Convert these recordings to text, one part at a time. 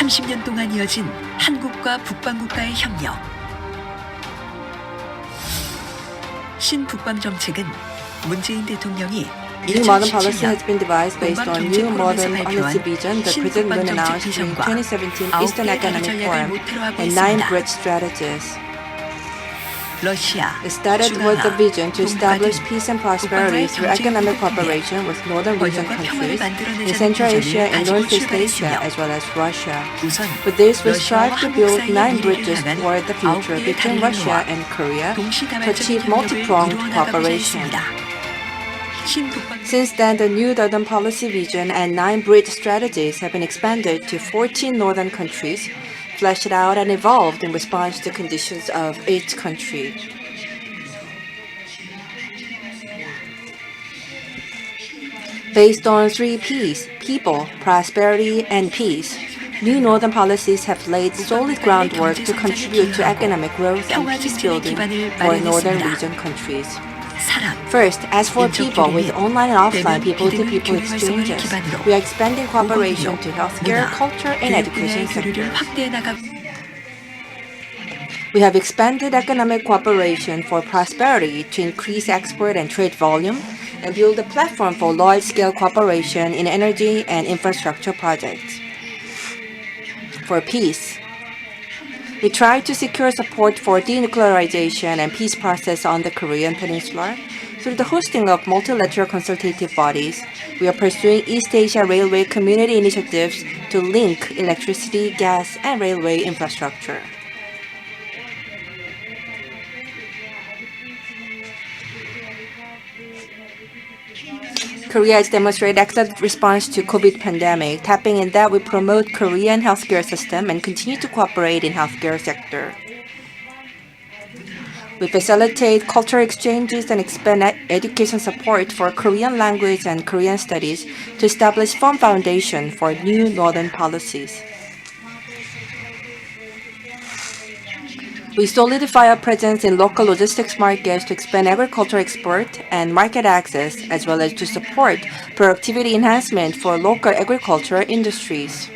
30년 동안 이어진 한국과 북방국가의 협력. 신북방 정책은 문재인 대통령이 New modern policy has been devised based on new modern policy vision that President Moon announced during 2017 Eastern Economic Forum and 9 bridge strategies. It started with the vision to establish peace and prosperity through economic cooperation with northern region countries in Central Asia and Northeast Asia as well as Russia. With this, we strive to build 9 bridges toward the future between Russia and Korea to achieve multi-pronged cooperation. Since then, the new northern policy vision and 9 bridge strategies have been expanded to 14 northern countries, fleshed out and evolved in response to conditions of each country. Based on 3 Ps, people, prosperity, and peace, new northern policies have laid solid groundwork to contribute to economic growth and peace building for northern region countries. First, as for people with online and offline people-to-people exchanges, we are expanding cooperation to healthcare, culture, and education sectors. We have expanded economic cooperation for prosperity to increase export and trade volume and build a platform for large-scale cooperation in energy and infrastructure projects. For peace, we try to secure support for denuclearization and peace process on the Korean Peninsula. Through the hosting of multilateral consultative bodies, we are pursuing East Asia Railway community initiatives to link electricity, gas, and railway infrastructure. Korea has demonstrated excellent response to COVID pandemic. Tapping in that, we promote Korean healthcare system and continue to cooperate in healthcare sector. We facilitate cultural exchanges and expand education support for Korean language and Korean studies to establish firm foundation for new northern policies. We solidify our presence in local logistics markets to expand agricultural export and market access, as well as to support productivity enhancement for local agricultural industries.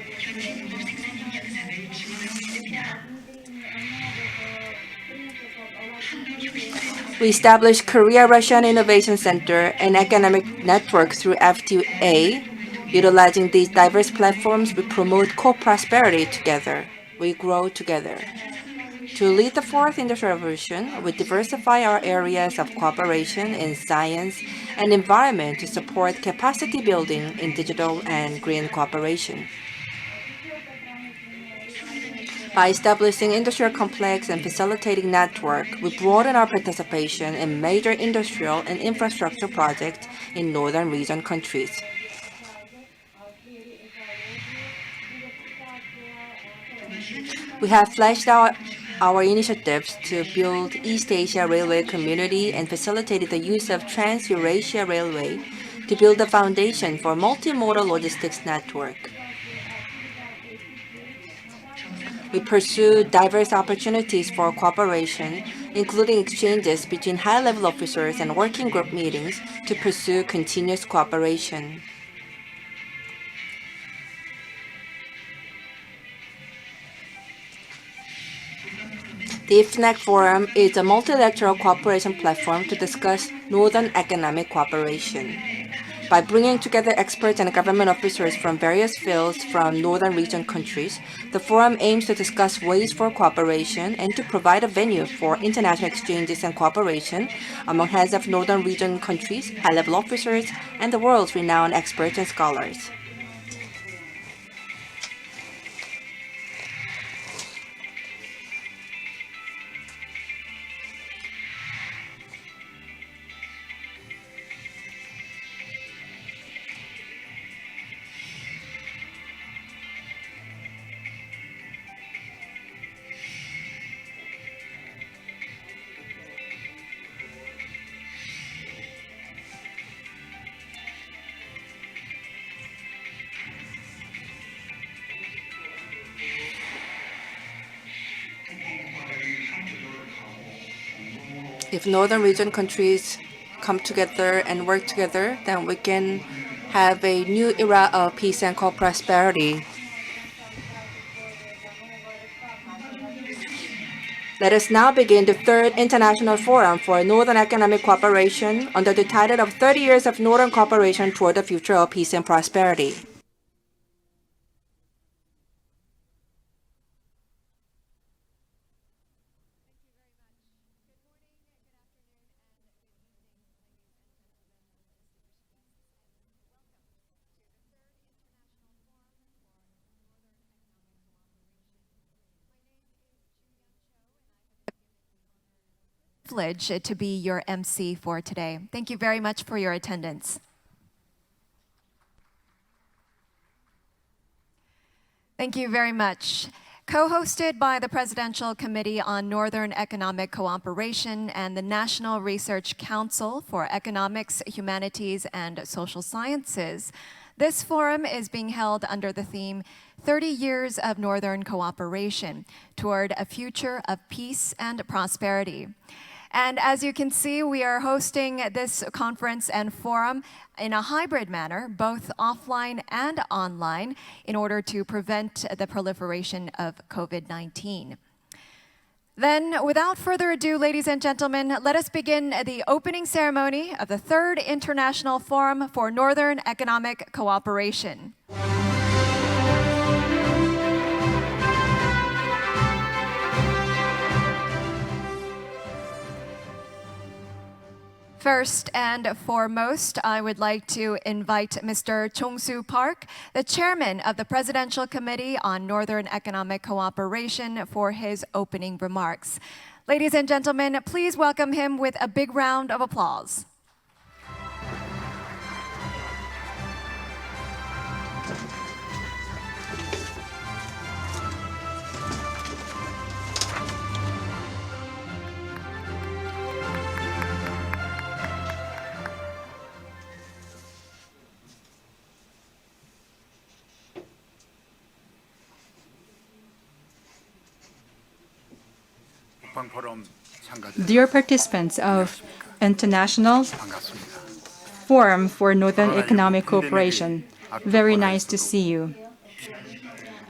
We established Korea-Russian Innovation Center and Economic Network through FTA. Utilizing these diverse platforms, we promote co-prosperity together. We grow together. To lead the fourth industrial revolution, we diversify our areas of cooperation in science and environment to support capacity building in digital and green cooperation. By establishing industrial complex and facilitating network, we broaden our participation in major industrial and infrastructure projects in northern region countries. We have fleshed out our initiatives to build East Asia Railway community and facilitated the use of Trans-Eurasia Railway to build the foundation for multimodal logistics network. We pursue diverse opportunities for cooperation, including exchanges between high-level officers and working group meetings to pursue continuous cooperation. The PCNEC Forum is a multilateral cooperation platform to discuss northern economic cooperation. By bringing together experts and government officers from various fields from northern region countries, the forum aims to discuss ways for cooperation and to provide a venue for international exchanges and cooperation among heads of northern region countries, high-level officers, and the world's renowned experts and scholars. If northern region countries come together and work together, then we can have a new era of peace and co-prosperity. Let us now begin the third International Forum for Northern Economic Cooperation under the title of 30 Years of Northern Cooperation Toward the Future of Peace and Prosperity. Privilege to be your MC for today. Thank you very much for your attendance. Thank you very much. Co-hosted by the Presidential Committee on Northern Economic Cooperation and the National Research Council for Economics, Humanities, and Social Sciences, this forum is being held under the theme 30 Years of Northern Cooperation Toward a Future of Peace and Prosperity. And as you can see, we are hosting this conference and forum in a hybrid manner, both offline and online, in order to prevent the proliferation of COVID-19. Then, without further ado, ladies and gentlemen, let us begin the opening ceremony of the Third International Forum for Northern Economic Cooperation. First and foremost, I would like to invite Mr. Chung-Soo Park, the chairman of the Presidential Committee on Northern Economic Cooperation, for his opening remarks. Ladies and gentlemen, please welcome him with a big round of applause. Dear participants of International Forum for Northern Economic Cooperation, very nice to see you.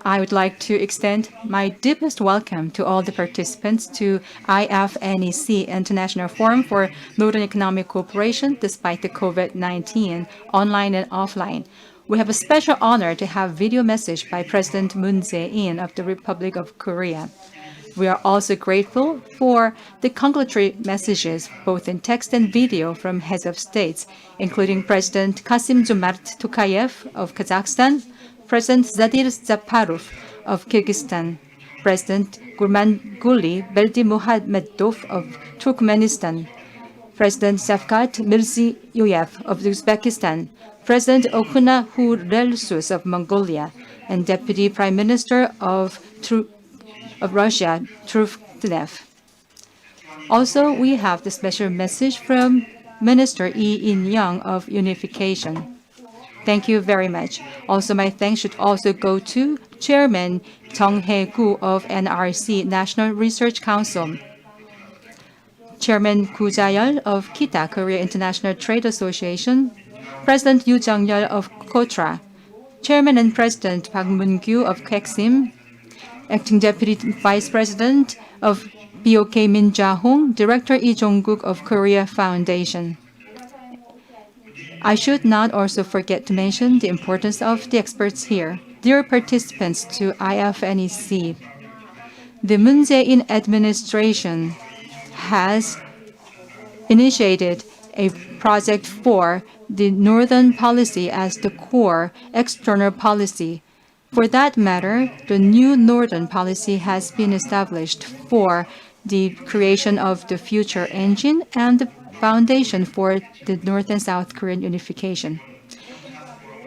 I would like to extend my deepest welcome to all the participants to IFNEC International Forum for Northern Economic Cooperation despite the COVID-19, online and offline. We have a special honor to have video message by President Moon Jae-in of the Republic of Korea. We are also grateful for the congratulatory messages, both in text and video, from heads of states, including President Kassym-Jomart Tokayev of Kazakhstan, President Zadir Japarov of Kyrgyzstan, President Gurbanguly Berdimuhamedov of Turkmenistan, President Shavkat Mirziyoyev of Uzbekistan, President Okhuna Hurelsus of Mongolia, and Deputy Prime Minister of Russia, Turkmenistan. Also, we have the special message from Minister Lee In-young of Unification. Thank you very much. Also, my thanks should also go to Chairman Chung Hae-Gu of NRC, National Research Council, Chairman Koo Ja-yeol of KITA, Korea International Trade Association, President Yoo Jung-yeol of KOTRA, Chairman and President Park Moon-gyu of KEXIM, Acting Deputy Vice President of BOK Min Ja-hong, Director Lee Jong-guk of Korea Foundation. I should not also forget to mention the importance of the experts here. Dear participants to IFNEC, the Moon Jae-in administration has initiated a project for the Northern Policy as the core external policy. For that matter, the new Northern Policy has been established for the creation of the future engine and the foundation for the North and South Korean unification.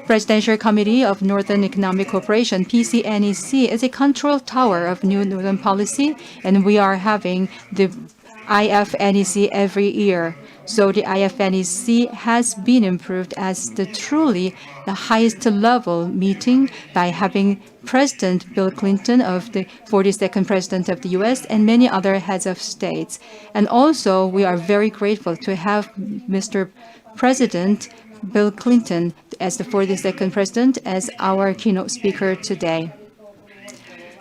Presidential Committee of Northern Economic Cooperation, PCNEC, is a control tower of new Northern Policy, and we are having the IFNEC every year. So the IFNEC has been improved as the truly the highest level meeting by having President Bill Clinton of the 42nd President of the U.S. and many other heads of states. And also, we are very grateful to have Mr. President Bill Clinton as the 42nd President as our keynote speaker today.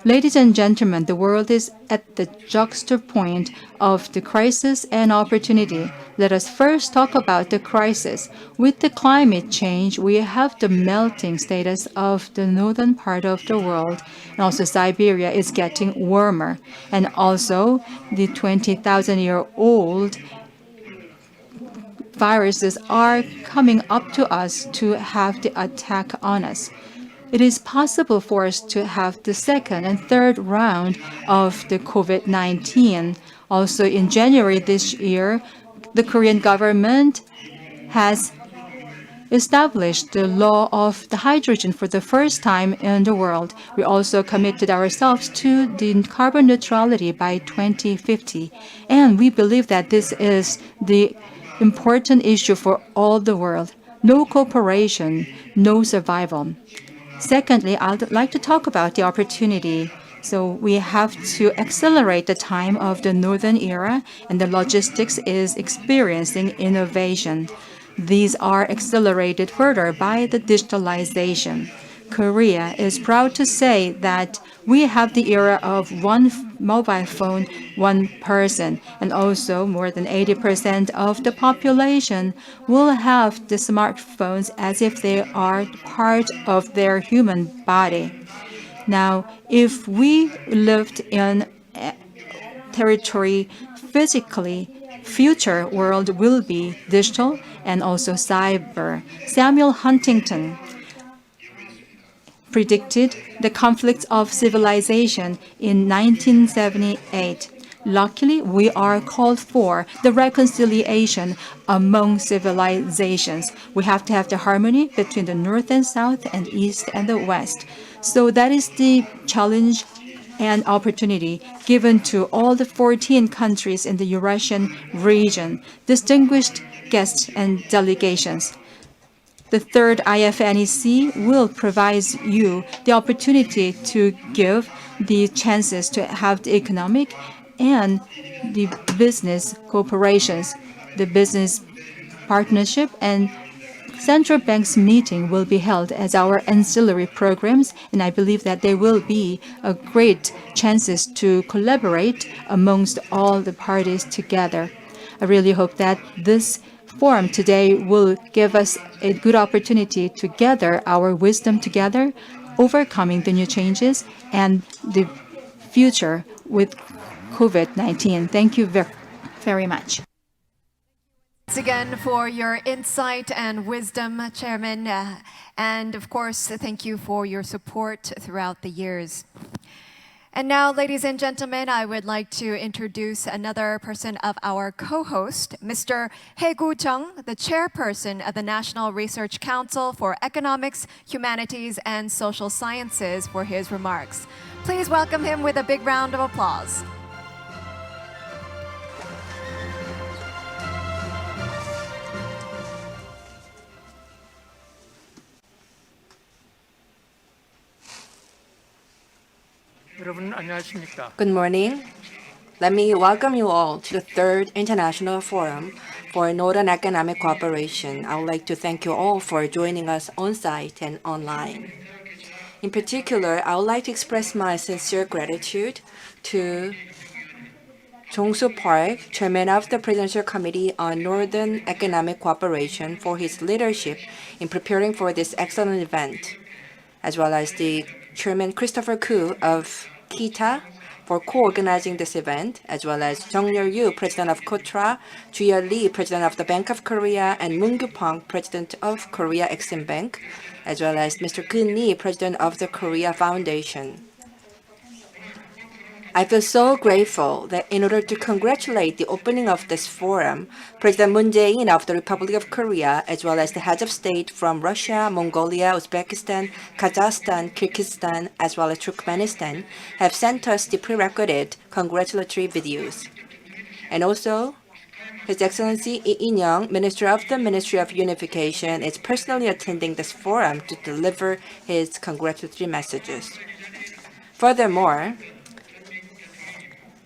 Ladies and gentlemen, the world is at the juxtapoint of the crisis and opportunity. Let us first talk about the crisis. With the climate change, we have the melting status of the northern part of the world. And also Siberia is getting warmer. And also the 20,000-year-old viruses are coming up to us to have the attack on us. It is possible for us to have the second and third round of the COVID-19. Also, in January this year, the Korean government has established the law of the hydrogen for the first time in the world. We also committed ourselves to the carbon neutrality by 2050. And we believe that this is the important issue for all the world. No cooperation, no survival. Secondly, I'd like to talk about the opportunity. So we have to accelerate the time of the northern era, and the logistics is experiencing innovation. These are accelerated further by the digitalization. Korea is proud to say that we have the era of one mobile phone, one person, and also more than 80% of the population will have the smartphones as if they are part of their human body. Now, if we lived in a territory physically, future world will be digital and also cyber. Samuel Huntington predicted the conflicts of civilization in 1978. Luckily, we are called for the reconciliation among civilizations. We have to have the harmony between the North and South and East and the West. So that is the challenge and opportunity given to all the 14 countries in the Eurasian region, distinguished guests and delegations. The third IFNEC will provide you the opportunity to give the chances to have the economic and the business cooperations, the business partnership, and central banks meeting will be held as our ancillary programs, and I believe that there will be a great chances to collaborate amongst all the parties together. I really hope that this forum today will give us a good opportunity to gather our wisdom together, overcoming the new changes and the future with COVID-19. Thank you very much. Thanks again for your insight and wisdom, Chairman. And of course, thank you for your support throughout the years. And now, ladies and gentlemen, I would like to introduce another person of our co-host, Mr. Hae-Gu Chung, the Chairperson of the National Research Council for Economics, Humanities, and Social Sciences, for his remarks. Please welcome him with a big round of applause. Good morning. Let me welcome you all to the third International Forum for Northern Economic Cooperation. I would like to thank you all for joining us on-site and online. In particular, I would like to express my sincere gratitude to Jong-soo Park, Chairman of the Presidential Committee on Northern Economic Cooperation, for his leadership in preparing for this excellent event, as well as the Chairman Christopher Koo of KITA for co-organizing this event, as well as Jung Yu, President of KOTRA, Ju Lee, President of the Bank of Korea, and Moon Pang, President of Korea Exim Bank, as well as Mr. Gun Lee, President of the Korea Foundation. I feel so grateful that in order to congratulate the opening of this forum, President Moon Jae-in of the Republic of Korea, as well as the heads of state from Russia, Mongolia, Uzbekistan, Kazakhstan, Kyrgyzstan, as well as Turkmenistan, have sent us the prerequisite congratulatory videos. And also, His Excellency Lee In-young, Minister of the Ministry of Unification, is personally attending this forum to deliver his congratulatory messages. Furthermore,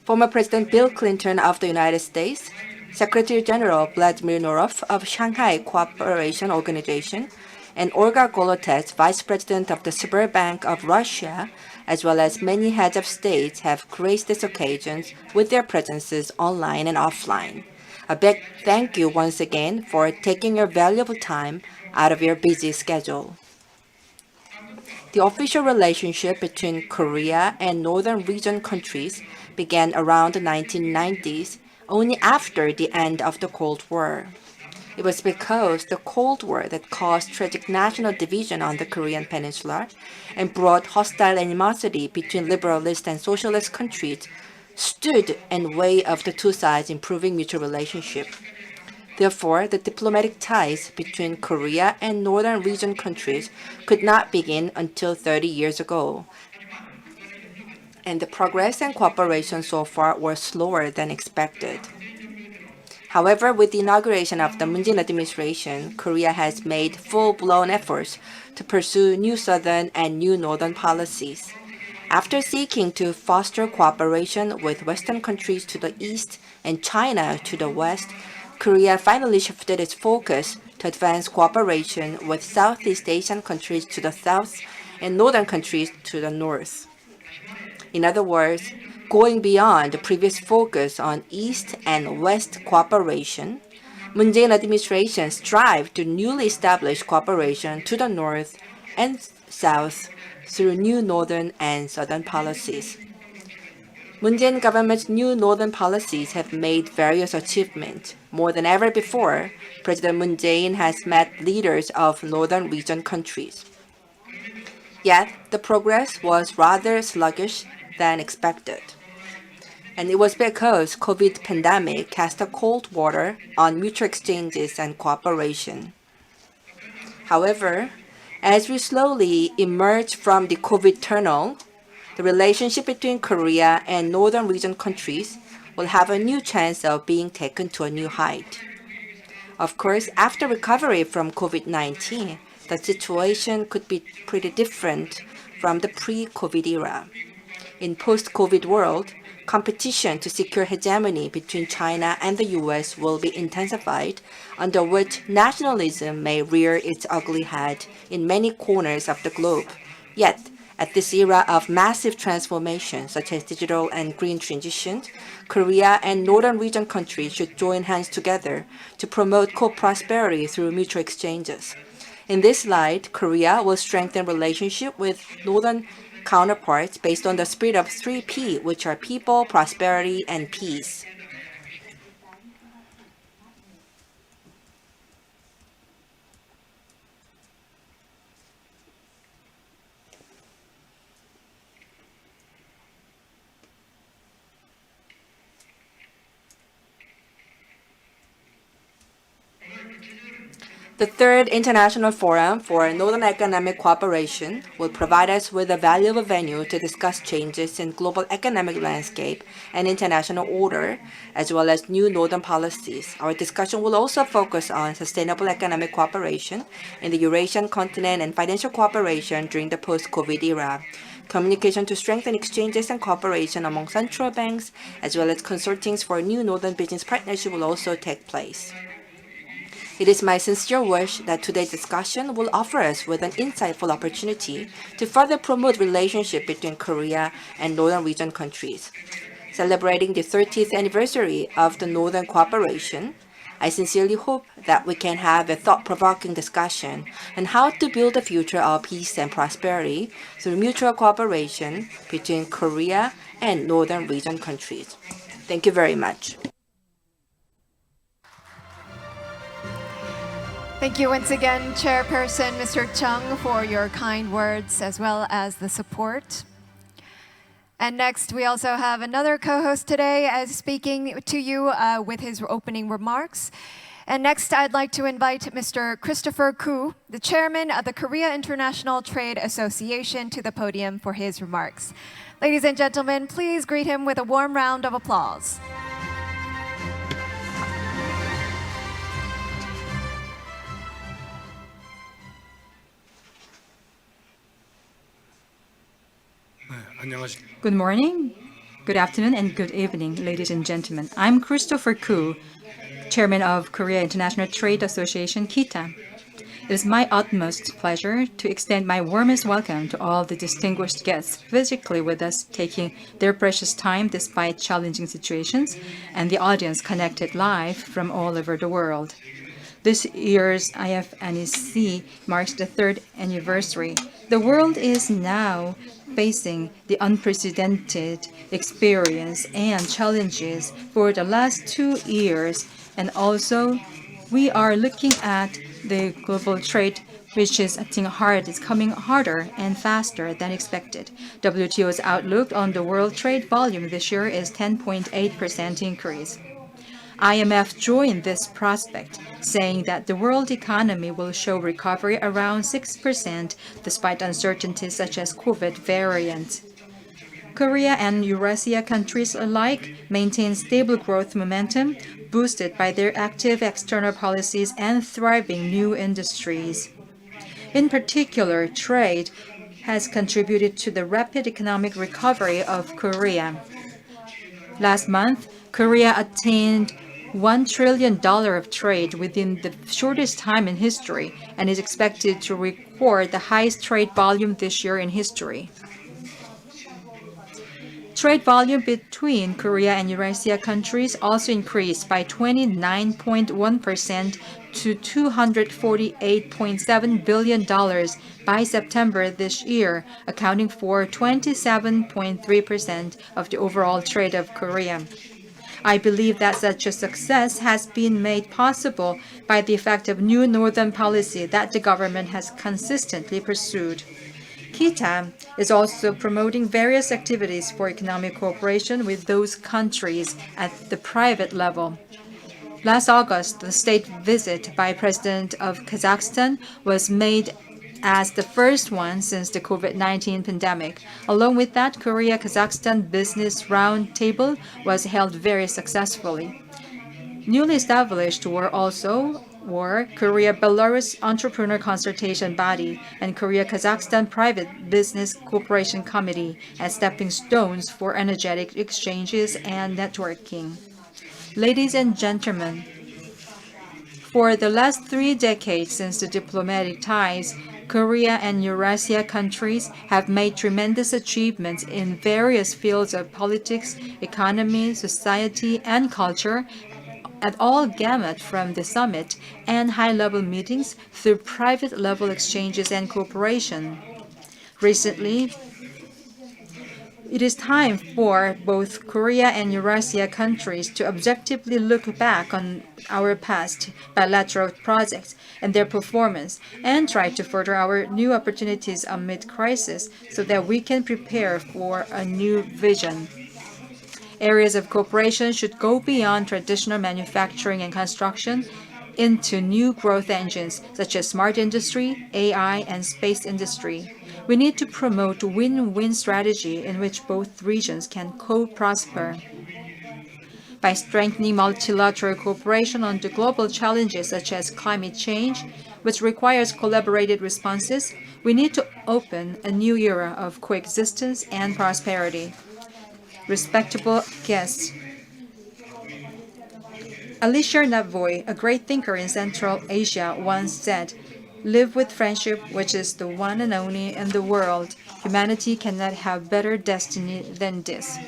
former President Bill Clinton of the United States, Secretary General Vladimir Norov of Shanghai Cooperation Organization, and Olga Golotets, Vice President of the Sberbank of Russia, as well as many heads of states have graced these occasions with their presences online and offline. A big thank you once again for taking your valuable time out of your busy schedule. The official relationship between Korea and northern region countries began around the 1990s, only after the end of the Cold War. It was because the Cold War that caused tragic national division on the Korean peninsula and brought hostile animosity between liberalist and socialist countries stood in way of the two sides improving mutual relationship. Therefore, the diplomatic ties between Korea and northern region countries could not begin until 30 years ago. And the progress and cooperation so far were slower than expected. However, with the inauguration of the Moon Jae-in administration, Korea has made full-blown efforts to pursue new southern and new northern policies. After seeking to foster cooperation with Western countries to the east and China to the west, Korea finally shifted its focus to advance cooperation with Southeast Asian countries to the south and northern countries to the north. In other words, going beyond the previous focus on East and West cooperation, Moon Jae-in administration strived to newly establish cooperation to the north and south through new northern and southern policies. Moon Jae-in government's new northern policies have made various achievements. More than ever before, President Moon Jae-in has met leaders of northern region countries. Yet, the progress was rather sluggish than expected. And it was because COVID pandemic cast a cold water on mutual exchanges and cooperation. However, as we slowly emerge from the COVID tunnel, the relationship between Korea and northern region countries will have a new chance of being taken to a new height. Of course, after recovery from COVID-19, the situation could be pretty different from the pre-COVID era. In post-COVID world, competition to secure hegemony between China and the US will be intensified, under which nationalism may rear its ugly head in many corners of the globe. Yet, at this era of massive transformation, such as digital and green transition, Korea and northern region countries should join hands together to promote co-prosperity through mutual exchanges. In this light, Korea will strengthen relationship with northern counterparts based on the spirit of 3P, which are people, prosperity, and peace. The third International Forum for Northern Economic Cooperation will provide us with a valuable venue to discuss changes in global economic landscape and international order, as well as new northern policies. Our discussion will also focus on sustainable economic cooperation in the Eurasian continent and financial cooperation during the post-COVID era, communication to strengthen exchanges and cooperation among central banks, as well as consultings for new northern business partnership will also take place. It is my sincere wish that today's discussion will offer us with an insightful opportunity to further promote relationship between Korea and northern region countries. Celebrating the 30th anniversary of the Northern Cooperation, I sincerely hope that we can have a thought-provoking discussion on how to build a future of peace and prosperity through mutual cooperation between Korea and northern region countries. Thank you very much. Thank you once again, Chairperson Mr. Chung, for your kind words as well as the support. And next, we also have another co-host today as speaking to you with his opening remarks. And next, I'd like to invite Mr. Christopher Koo, the chairman of the Korea International Trade Association, to the podium for his remarks. Ladies and gentlemen, please greet him with a warm round of applause. Good morning, good afternoon, and good evening, ladies and gentlemen. I'm Christopher Koo, Chairman of Korea International Trade Association, KITA. It is my utmost pleasure to extend my warmest welcome to all the distinguished guests physically with us, taking their precious time despite challenging situations, and the audience connected live from all over the world. This year's IFNEC marks the third anniversary. The world is now facing the unprecedented experience and challenges for the last 2 years, and also we are looking at the global trade, which is acting hard, is coming harder and faster than expected. WTO's outlook on the world trade volume this year is 10.8% increase. IMF joined this prospect, saying that the world economy will show recovery around 6% despite uncertainties such as COVID variant. Korea and Eurasia countries alike maintain stable growth momentum, boosted by their active external policies and thriving new industries. In particular, trade has contributed to the rapid economic recovery of Korea. Last month, Korea attained $1 trillion of trade within the shortest time in history and is expected to record the highest trade volume this year in history. Trade volume between Korea and Eurasia countries also increased by 29.1% to $248.7 billion by September this year, accounting for 27.3% of the overall trade of Korea. I believe that such a success has been made possible by the effect of new northern policy that the government has consistently pursued. KITA is also promoting various activities for economic cooperation with those countries at the private level. Last August, the state visit by President of Kazakhstan was made as the first one since the COVID-19 pandemic. Along with that, Korea-Kazakhstan Business Roundtable was held very successfully. Newly established were Korea-Belarus Entrepreneur Consultation Body and Korea-Kazakhstan Private Business Cooperation Committee as stepping stones for energetic exchanges and networking. Ladies and gentlemen, for the last 3 decades since the diplomatic ties, Korea and Eurasia countries have made tremendous achievements in various fields of politics, economy, society, and culture, at all gamut from the summit and high-level meetings through private-level exchanges and cooperation. Recently, it is time for both Korea and Eurasia countries to objectively look back on our past bilateral projects and their performance and try to further our new opportunities amid crisis so that we can prepare for a new vision. Areas of cooperation should go beyond traditional manufacturing and construction into new growth engines such as smart industry, AI, and space industry. We need to promote a win-win strategy in which both regions can co-prosper. By strengthening multilateral cooperation on the global challenges such as climate change, which requires collaborated responses, we need to open a new era of coexistence and prosperity. Respectable guests, Alisher Navoy, a great thinker in Central Asia, once said, "Live with friendship, which is the one and only in the world. Humanity cannot have better destiny than this."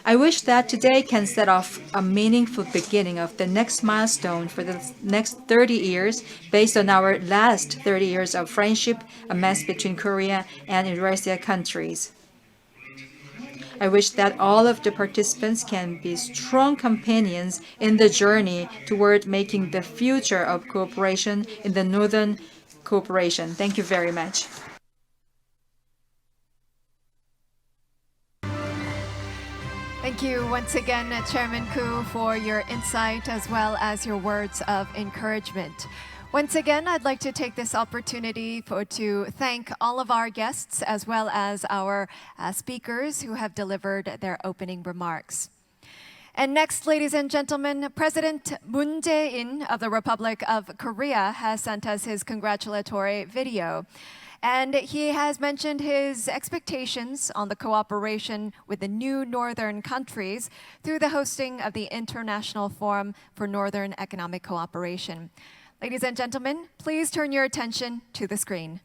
I wish that today can set off a meaningful beginning of the next milestone for the next 30 years based on our last 30 years of friendship amassed between Korea and Eurasia countries. I wish that all of the participants can be strong companions in the journey toward making the future of cooperation in the Northern Cooperation. Thank you very much. Thank you once again, Chairman Koo, for your insight as well as your words of encouragement. Once again, I'd like to take this opportunity to thank all of our guests as well as our speakers who have delivered their opening remarks. And next, ladies and gentlemen, President Moon Jae-in of the Republic of Korea has sent us his congratulatory video. And he has mentioned his expectations on the cooperation with the new northern countries through the hosting of the International Forum for Northern Economic Cooperation. Ladies and gentlemen, please turn your attention to the screen.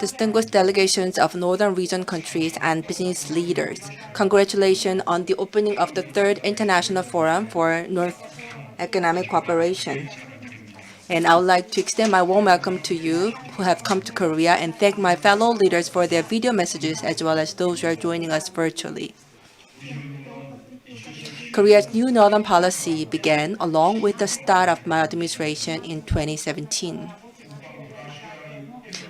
Distinguished delegations of Northern Region countries and business leaders, congratulations on the opening of the 3rd International Forum for North Economic Cooperation. And I would like to extend my warm welcome to you who have come to Korea and thank my fellow leaders for their video messages as well as those who are joining us virtually. Korea's new Northern policy began along with the start of my administration in 2017.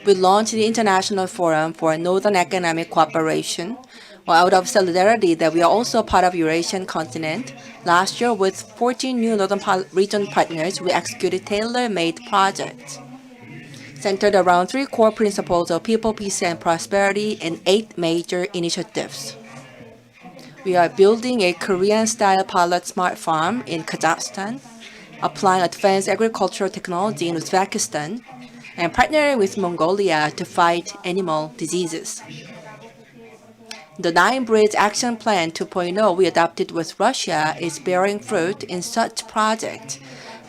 We launched the International Forum for Northern Economic Cooperation, out of solidarity that we are also part of Eurasian continent. Last year, with 14 new Northern Region partners, we executed tailor-made projects centered around 3 core principles of people, peace, and prosperity and 8 major initiatives. We are building a Korean-style pilot smart farm in Kazakhstan, applying advanced agricultural technology in Uzbekistan, and partnering with Mongolia to fight animal diseases. The 9-Bridge Action Plan 2.0 we adopted with Russia is bearing fruit in such projects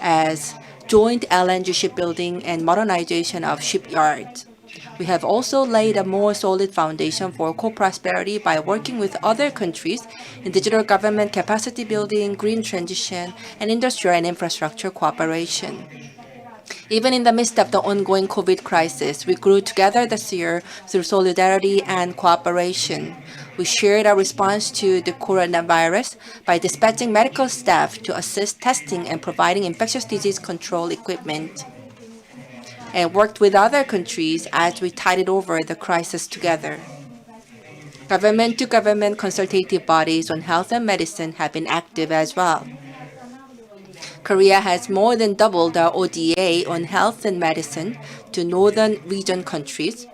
as joint LNG shipbuilding and modernization of shipyards. We have also laid a more solid foundation for co-prosperity by working with other countries in digital government capacity building, green transition, and industrial and infrastructure cooperation. Even in the midst of the ongoing COVID crisis, we grew together this year through solidarity and cooperation. We shared our response to the coronavirus by dispatching medical staff to assist testing and providing infectious disease control equipment, and worked with other countries as we tided over the crisis together. Government-to-government consultative bodies on health and medicine have been active as well. Korea has more than doubled our ODA on health and medicine to Northern Region countries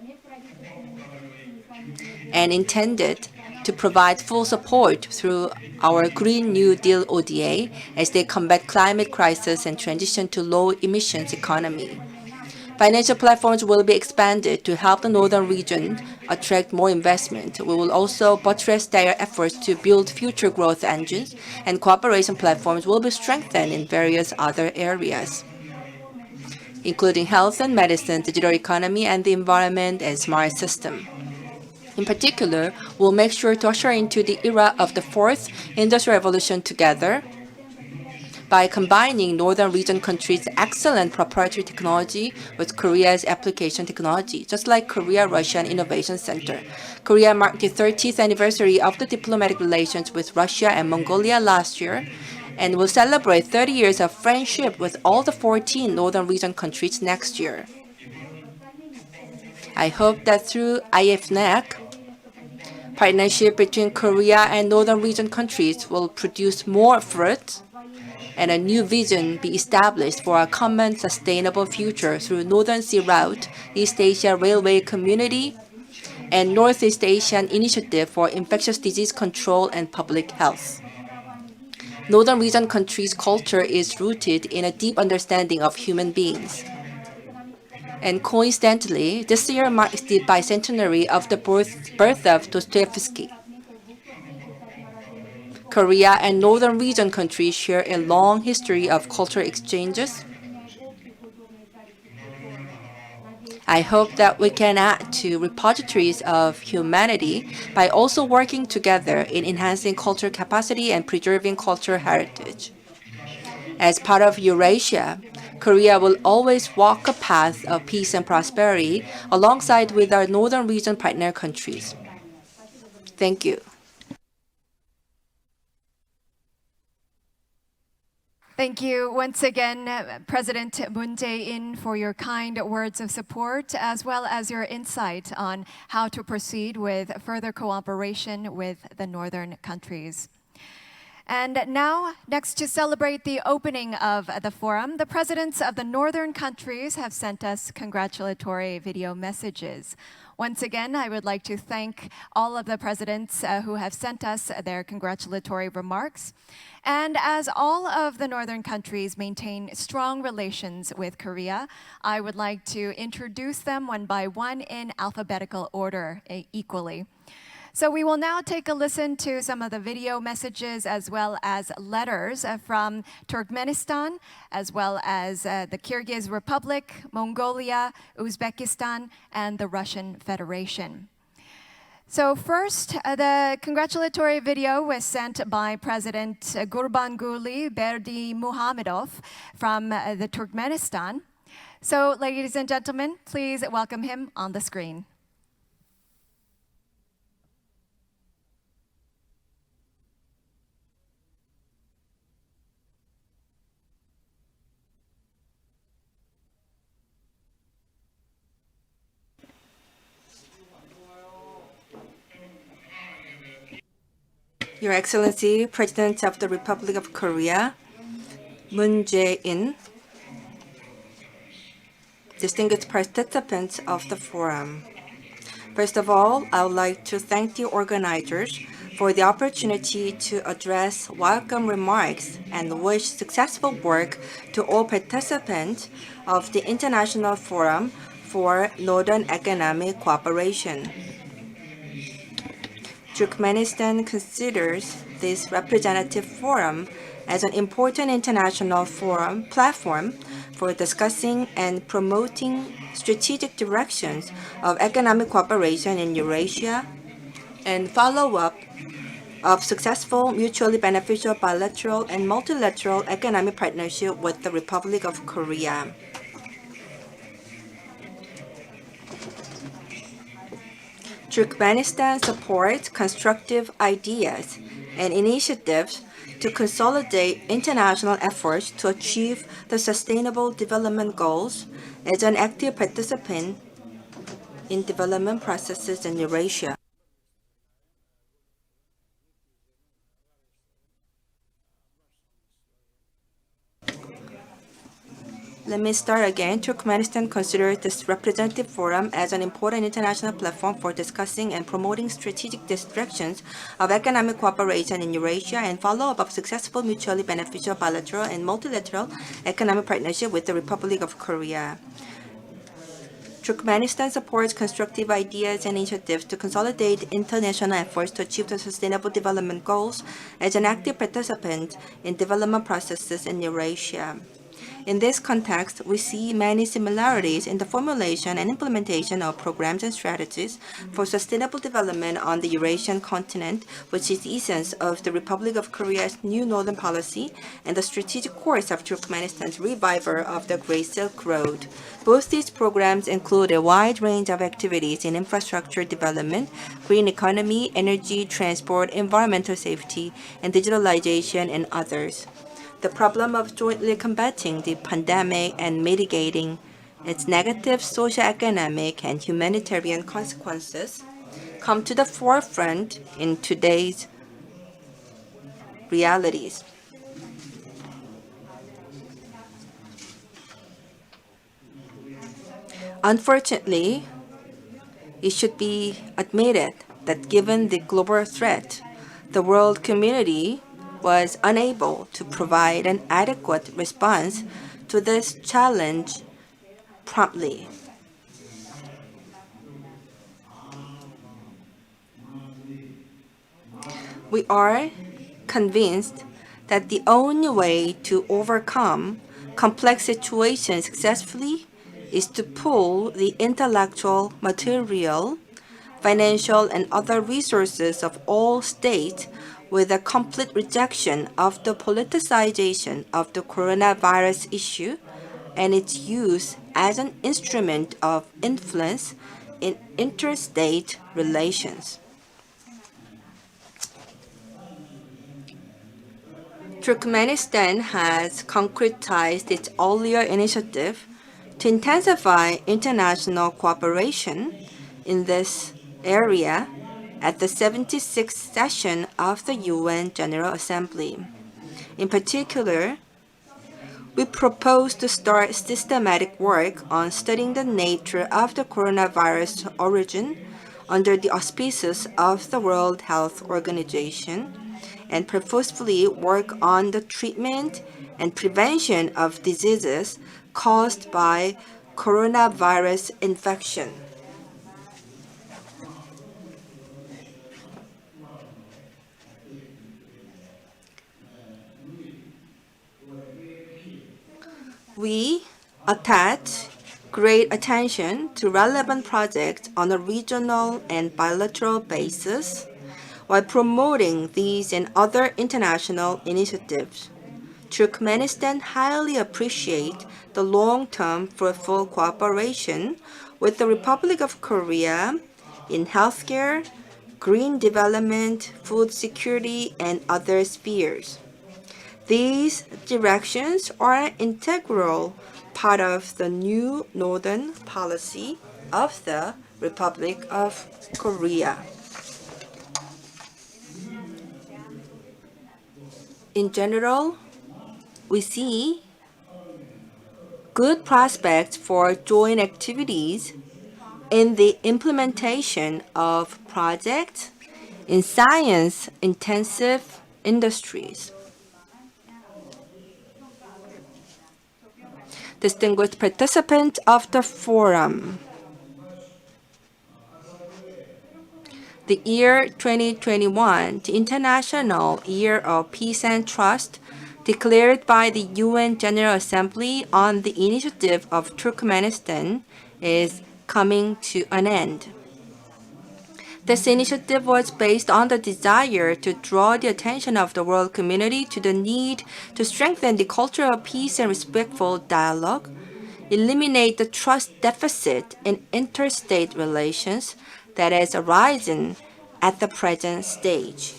and intended to provide full support through our Green New Deal ODA as they combat climate crisis and transition to low emissions economy. Financial platforms will be expanded to help the Northern Region attract more investment. We will also buttress their efforts to build future growth engines, and cooperation platforms will be strengthened in various other areas, including health and medicine, digital economy, and the environment and smart system. In particular, we'll make sure to usher into the era of the 4th Industrial Revolution together by combining Northern Region countries' excellent proprietary technology with Korea's application technology, just like Korea-Russian Innovation Center. Korea marked the 30th anniversary of the diplomatic relations with Russia and Mongolia last year, and will celebrate 30 years of friendship with all the 14 Northern Region countries next year. I hope that through IFNEC, partnership between Korea and Northern Region countries will produce more fruit and a new vision be established for a common sustainable future through Northern Sea Route, East Asia Railway Community, and Northeast Asian Initiative for Infectious Disease Control and Public Health. Northern Region countries' culture is rooted in a deep understanding of human beings. And coincidentally, this year marks the bicentenary of the birth of Dostoevsky. Korea and Northern Region countries share a long history of cultural exchanges. I hope that we can add to repositories of humanity by also working together in enhancing cultural capacity and preserving cultural heritage. As part of Eurasia, Korea will always walk a path of peace and prosperity alongside with our Northern Region partner countries. Thank you. Thank you once again, President Moon Jae-in, for your kind words of support, as well as your insight on how to proceed with further cooperation with the northern countries. And now, next to celebrate the opening of the forum, the presidents of the northern countries have sent us congratulatory video messages. Once again, I would like to thank all of the presidents who have sent us their congratulatory remarks. And as all of the northern countries maintain strong relations with Korea, I would like to introduce them one by one in alphabetical order equally. So we will now take a listen to some of the video messages as well as letters from Turkmenistan, as well as the Kyrgyz Republic, Mongolia, Uzbekistan, and the Russian Federation. So first, the congratulatory video was sent by President Gurbanguly Berdimuhamedov from the Turkmenistan. So ladies and gentlemen, please welcome him on the screen. Your Excellency, President of the Republic of Korea, Moon Jae-in, distinguished participants of the forum. First of all, I would like to thank the organizers for the opportunity to address welcome remarks and wish successful work to all participants of the International Forum for Northern Economic Cooperation. Turkmenistan considers this representative forum as an important international forum platform for discussing and promoting strategic directions of economic cooperation in Eurasia and follow-up of successful mutually beneficial bilateral and multilateral economic partnership with the Republic of Korea. Turkmenistan supports constructive ideas and initiatives to consolidate international efforts to achieve the Sustainable Development Goals as an active participant in development processes in Eurasia. Let me start again. Turkmenistan considers this representative forum as an important international platform for discussing and promoting strategic directions of economic cooperation in Eurasia and follow-up of successful mutually beneficial bilateral and multilateral economic partnership with the Republic of Korea. Turkmenistan supports constructive ideas and initiatives to consolidate international efforts to achieve the Sustainable Development Goals as an active participant in development processes in Eurasia. In this context, we see many similarities in the formulation and implementation of programs and strategies for sustainable development on the Eurasian continent, which is the essence of the Republic of Korea's new northern policy and the strategic course of Turkmenistan's revival of the Great Silk Road. Both these programs include a wide range of activities in infrastructure development, green economy, energy, transport, environmental safety, and digitalization, and others. The problem of jointly combating the pandemic and mitigating its negative socio-economic and humanitarian consequences come to the forefront in today's realities. Unfortunately, it should be admitted that given the global threat, the world community was unable to provide an adequate response to this challenge promptly. We are convinced that the only way to overcome complex situations successfully is to pool the intellectual, material, financial, and other resources of all states with a complete rejection of the politicization of the coronavirus issue and its use as an instrument of influence in interstate relations. Turkmenistan has concretized its earlier initiative to intensify international cooperation in this area at the 76th session of the UN General Assembly. In particular, we propose to start systematic work on studying the nature of the coronavirus origin under the auspices of the World Health Organization and purposefully work on the treatment and prevention of diseases caused by coronavirus infection. We attach great attention to relevant projects on a regional and bilateral basis while promoting these and other international initiatives. Turkmenistan highly appreciates the long-term fruitful cooperation with the Republic of Korea in healthcare, green development, food security, and other spheres. These directions are an integral part of the new Northern policy of the Republic of Korea. In general, we see good prospects for joint activities in the implementation of projects in science-intensive industries. Distinguished participants of the forum, the year 2021, the International Year of Peace and Trust, declared by the UN General Assembly on the initiative of Turkmenistan, is coming to an end. This initiative was based on the desire to draw the attention of the world community to the need to strengthen the culture of peace and respectful dialogue, eliminate the trust deficit in interstate relations that has arisen at the present stage.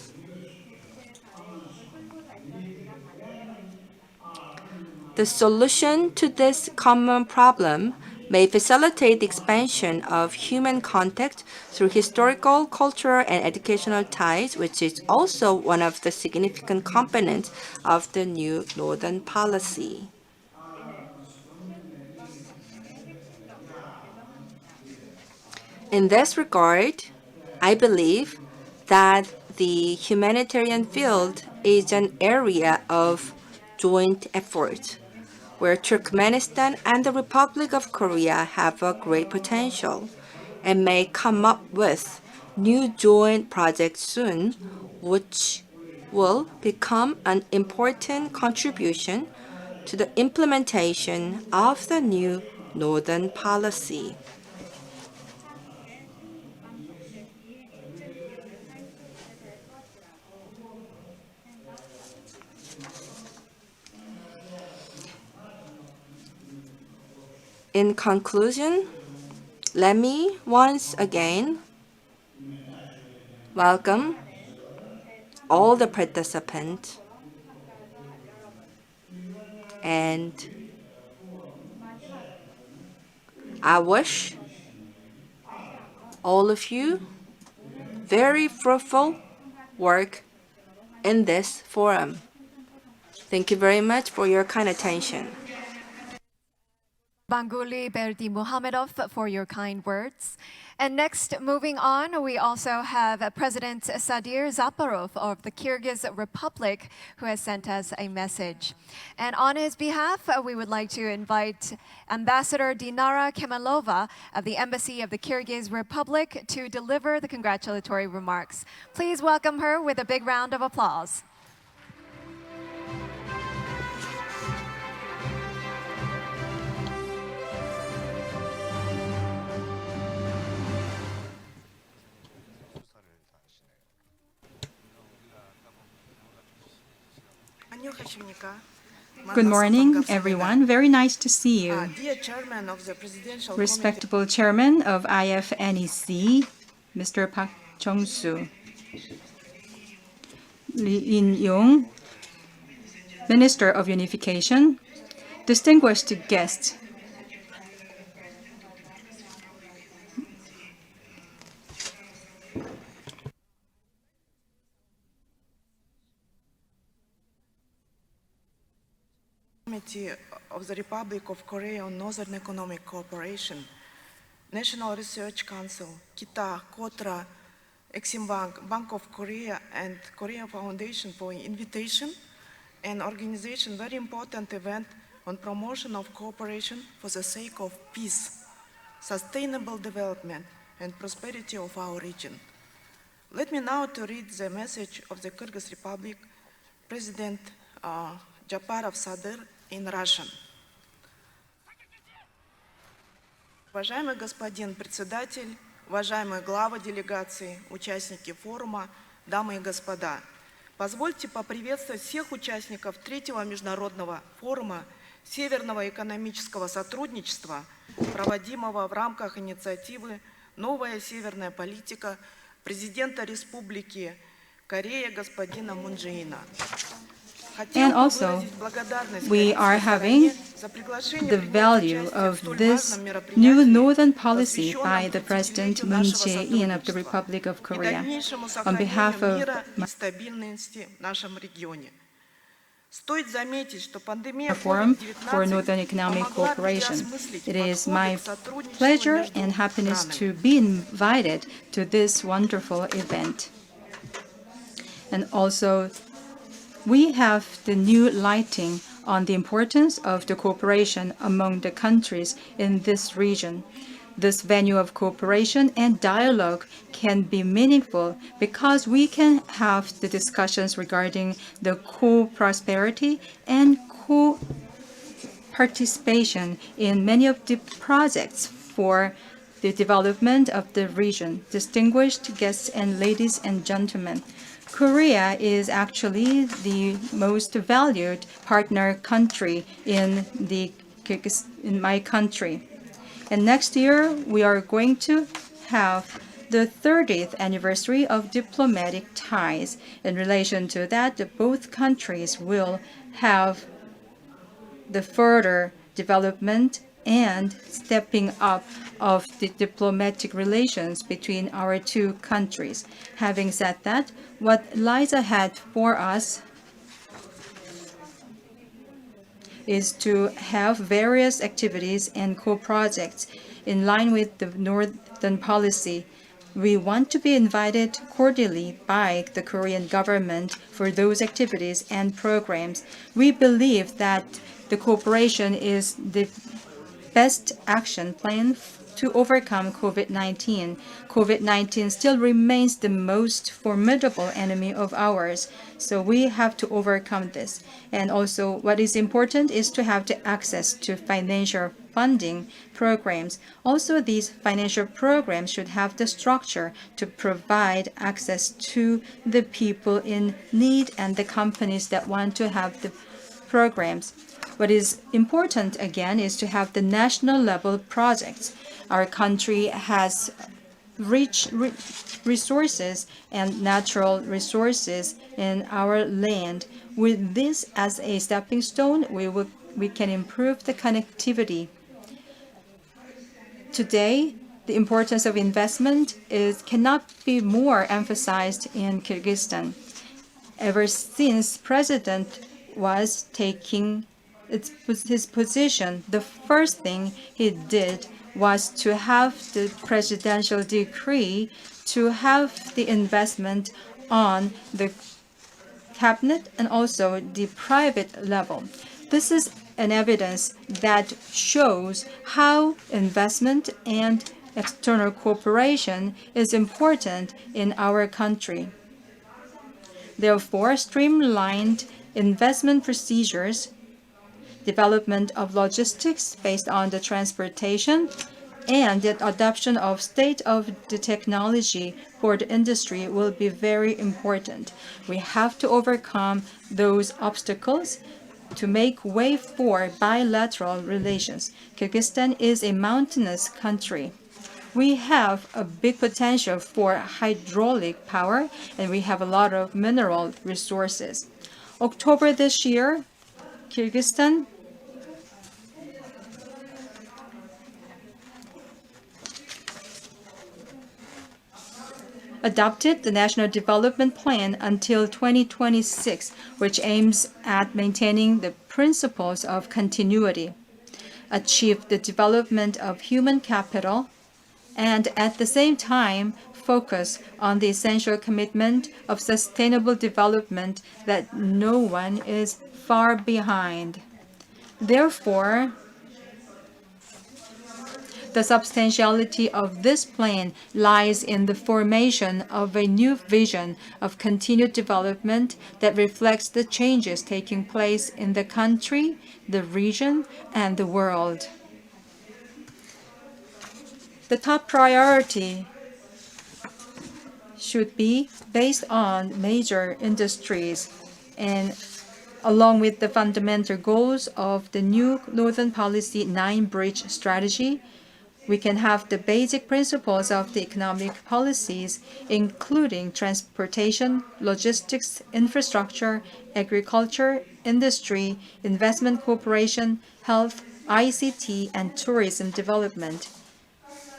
The solution to this common problem may facilitate the expansion of human contact through historical, cultural, and educational ties, which is also one of the significant components of the new Northern policy. In this regard, I believe that the humanitarian field is an area of joint effort, where Turkmenistan and the Republic of Korea have a great potential and may come up with new joint projects soon, which will become an important contribution to the implementation of the new Northern policy. In conclusion, let me once again welcome all the participants and I wish all of you very fruitful work in this forum. Thank you very much for your kind attention. Banguli Berdi Muhamedov for your kind words. And next, moving on, we also have President Sadir Zaparov of the Kyrgyz Republic, who has sent us a message. And on his behalf, we would like to invite Ambassador Dinara Kemalova of the Embassy of the Kyrgyz Republic to deliver the congratulatory remarks. Please welcome her with a big round of applause. Good morning, everyone. Very nice to see you. Dear Chairman of the Presidential Respectable Chairman of IFNEC, Mr. Park Chung-soo, Lee In-young, Minister of Unification, distinguished guests, Committee of the Republic of Korea on Northern Economic Cooperation, National Research Council, KITA, KOTRA, Exim Bank, Bank of Korea, and Korea Foundation for invitation and organization very important event on promotion of cooperation for the sake of peace, sustainable development, and prosperity of our region. Let me now to read the message of the Kyrgyz Republic President Japarov Sadir in Russian. Уважаемый господин председатель, уважаемые главы делегации, участники форума, дамы и господа, позвольте поприветствовать всех участников третьего международного форума Северного экономического сотрудничества, проводимого в рамках инициативы «Новая северная политика» президента Республики Корея господина Мун Чжэ Ина. And also, we are having the value of this new northern policy by the President Moon Jae-in of the Republic of Korea. On behalf of Forum for Northern Economic Cooperation, it is my pleasure and happiness to be invited to this wonderful event. And also, we have the new lighting on the importance of the cooperation among the countries in this region. This venue of cooperation and dialogue can be meaningful because we can have the discussions regarding the co-prosperity and co-participation in many of the projects for the development of the region. Distinguished guests and ladies and gentlemen, Korea is actually the most valued partner country in my country. And next year, we are going to have the 30th anniversary of diplomatic ties. In relation to that, both countries will have the further development and stepping up of the diplomatic relations between our two countries. Having said that, what lies ahead for us is to have various activities and co-projects in line with the Northern policy. We want to be invited cordially by the Korean government for those activities and programs. We believe that the cooperation is the best action plan to overcome COVID-19. COVID-19 still remains the most formidable enemy of ours, so we have to overcome this. And also, what is important is to have the access to financial funding programs. Also, these financial programs should have the structure to provide access to the people in need and the companies that want to have the programs. What is important, again, is to have the national level projects. Our country has rich resources and natural resources in our land. With this as a stepping stone, we can improve the connectivity. Today, the importance of investment cannot be more emphasized in Kyrgyzstan. Ever since President was taking his position, the first thing he did was to have the presidential decree to have the investment on the cabinet and also the private level. This is an evidence that shows how investment and external cooperation is important in our country. Therefore, streamlined investment procedures, development of logistics based on the transportation, and the adoption of state-of-the-art technology for the industry will be very important. We have to overcome those obstacles to make way for bilateral relations. Kyrgyzstan is a mountainous country. We have a big potential for hydraulic power, and we have a lot of mineral resources. October this year, Kyrgyzstan adopted the National Development Plan until 2026, which aims at maintaining the principles of continuity, achieve the development of human capital, and at the same time focus on the essential commitment of sustainable development that no one is far behind. Therefore, the substantiality of this plan lies in the formation of a new vision of continued development that reflects the changes taking place in the country, the region, and the world. The top priority should be based on major industries and along with the fundamental goals of the new Northern Policy 9-bridge strategy. We can have the basic principles of the economic policies, including transportation, logistics, infrastructure, agriculture, industry, investment cooperation, health, ICT, and tourism development.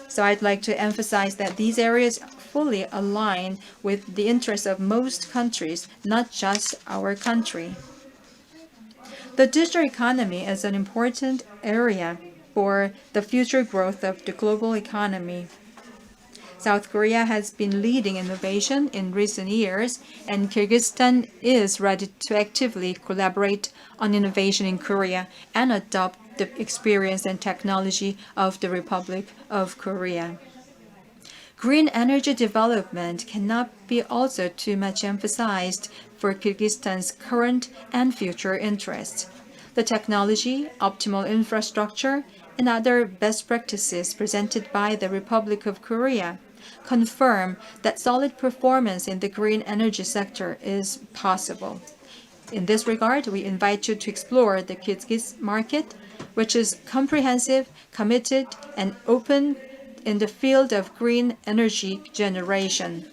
So I'd like to emphasize that these areas fully align with the interests of most countries, not just our country. The digital economy is an important area for the future growth of the global economy. South Korea has been leading innovation in recent years, and Kyrgyzstan is ready to actively collaborate on innovation in Korea and adopt the experience and technology of the Republic of Korea. Green energy development cannot be also too much emphasized for Kyrgyzstan's current and future interests. The technology, optimal infrastructure, and other best practices presented by the Republic of Korea confirm that solid performance in the green energy sector is possible. In this regard, we invite you to explore the Kyrgyz market, which is comprehensive, committed, and open in the field of green energy generation.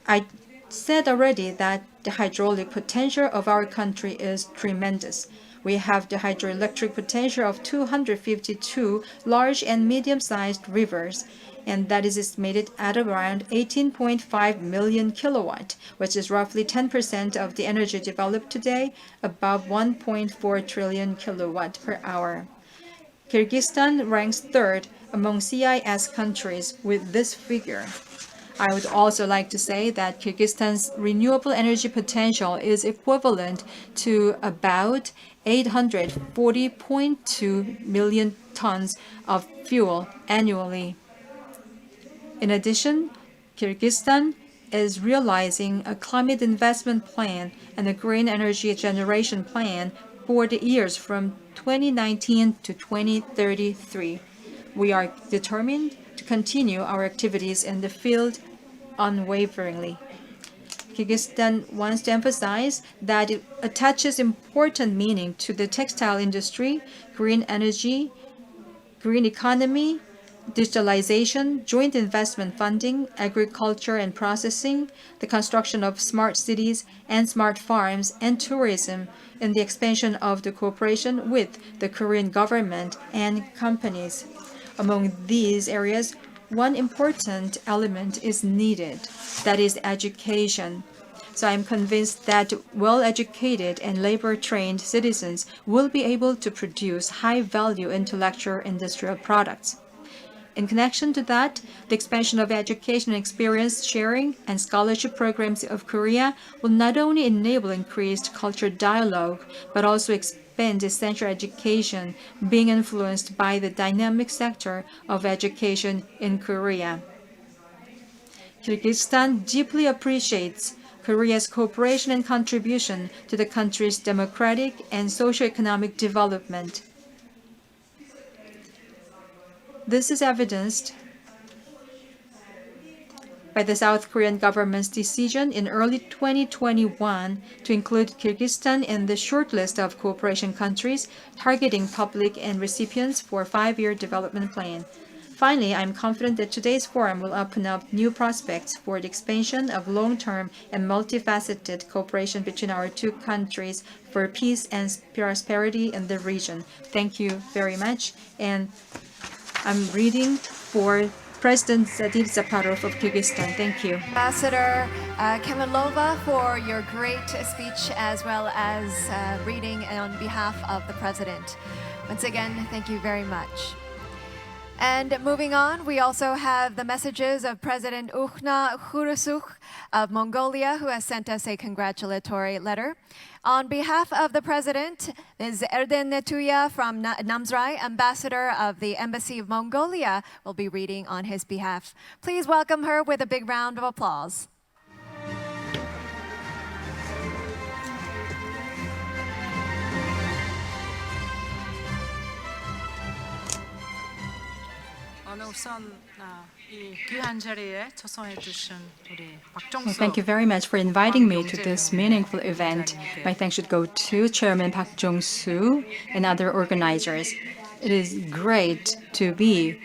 I said already that the hydraulic potential of our country is tremendous. We have the hydroelectric potential of 252 large and medium-sized rivers, and that is estimated at around 18.5 million kilowatt, which is roughly 10% of the energy developed today, above 1.4 trillion kilowatt per hour. Kyrgyzstan ranks third among CIS countries with this figure. I would also like to say that Kyrgyzstan's renewable energy potential is equivalent to about 840.2 million tons of fuel annually. In addition, Kyrgyzstan is realizing a climate investment plan and a green energy generation plan for the years from 2019 to 2033. We are determined to continue our activities in the field unwaveringly. Kyrgyzstan wants to emphasize that it attaches important meaning to the textile industry, green energy, green economy, digitalization, joint investment funding, agriculture and processing, the construction of smart cities and smart farms, and tourism, in the expansion of the cooperation with the Korean government and companies. Among these areas, one important element is needed, that is education. So I'm convinced that well-educated and labor-trained citizens will be able to produce high-value intellectual industrial products. In connection to that, the expansion of education experience sharing and scholarship programs of Korea will not only enable increased cultural dialogue, but also expand essential education being influenced by the dynamic sector of education in Korea. Kyrgyzstan deeply appreciates Korea's cooperation and contribution to the country's democratic and socio-economic development. This is evidenced by the South Korean government's decision in early 2021 to include Kyrgyzstan in the shortlist of cooperation countries targeting public and recipients for a 5-year development plan. Finally, I'm confident that today's forum will open up new prospects for the expansion of long-term and multifaceted cooperation between our two countries for peace and prosperity in the region. Thank you very much. And I'm reading for President Zadev Zaparov of Kyrgyzstan. Thank you. Ambassador Kamilova, for your great speech as well as reading on behalf of the President. Once again, thank you very much. And moving on, we also have the messages of President Ukhna Khurusukh of Mongolia, who has sent us a congratulatory letter. On behalf of the President, Ms. Erden Netuya from Namsrai, Ambassador of the Embassy of Mongolia, will be reading on his behalf. Please welcome her with a big round of applause. Thank you very much for inviting me to this meaningful event. My thanks should go to Chairman Park Jong-soo and other organizers. It is great to be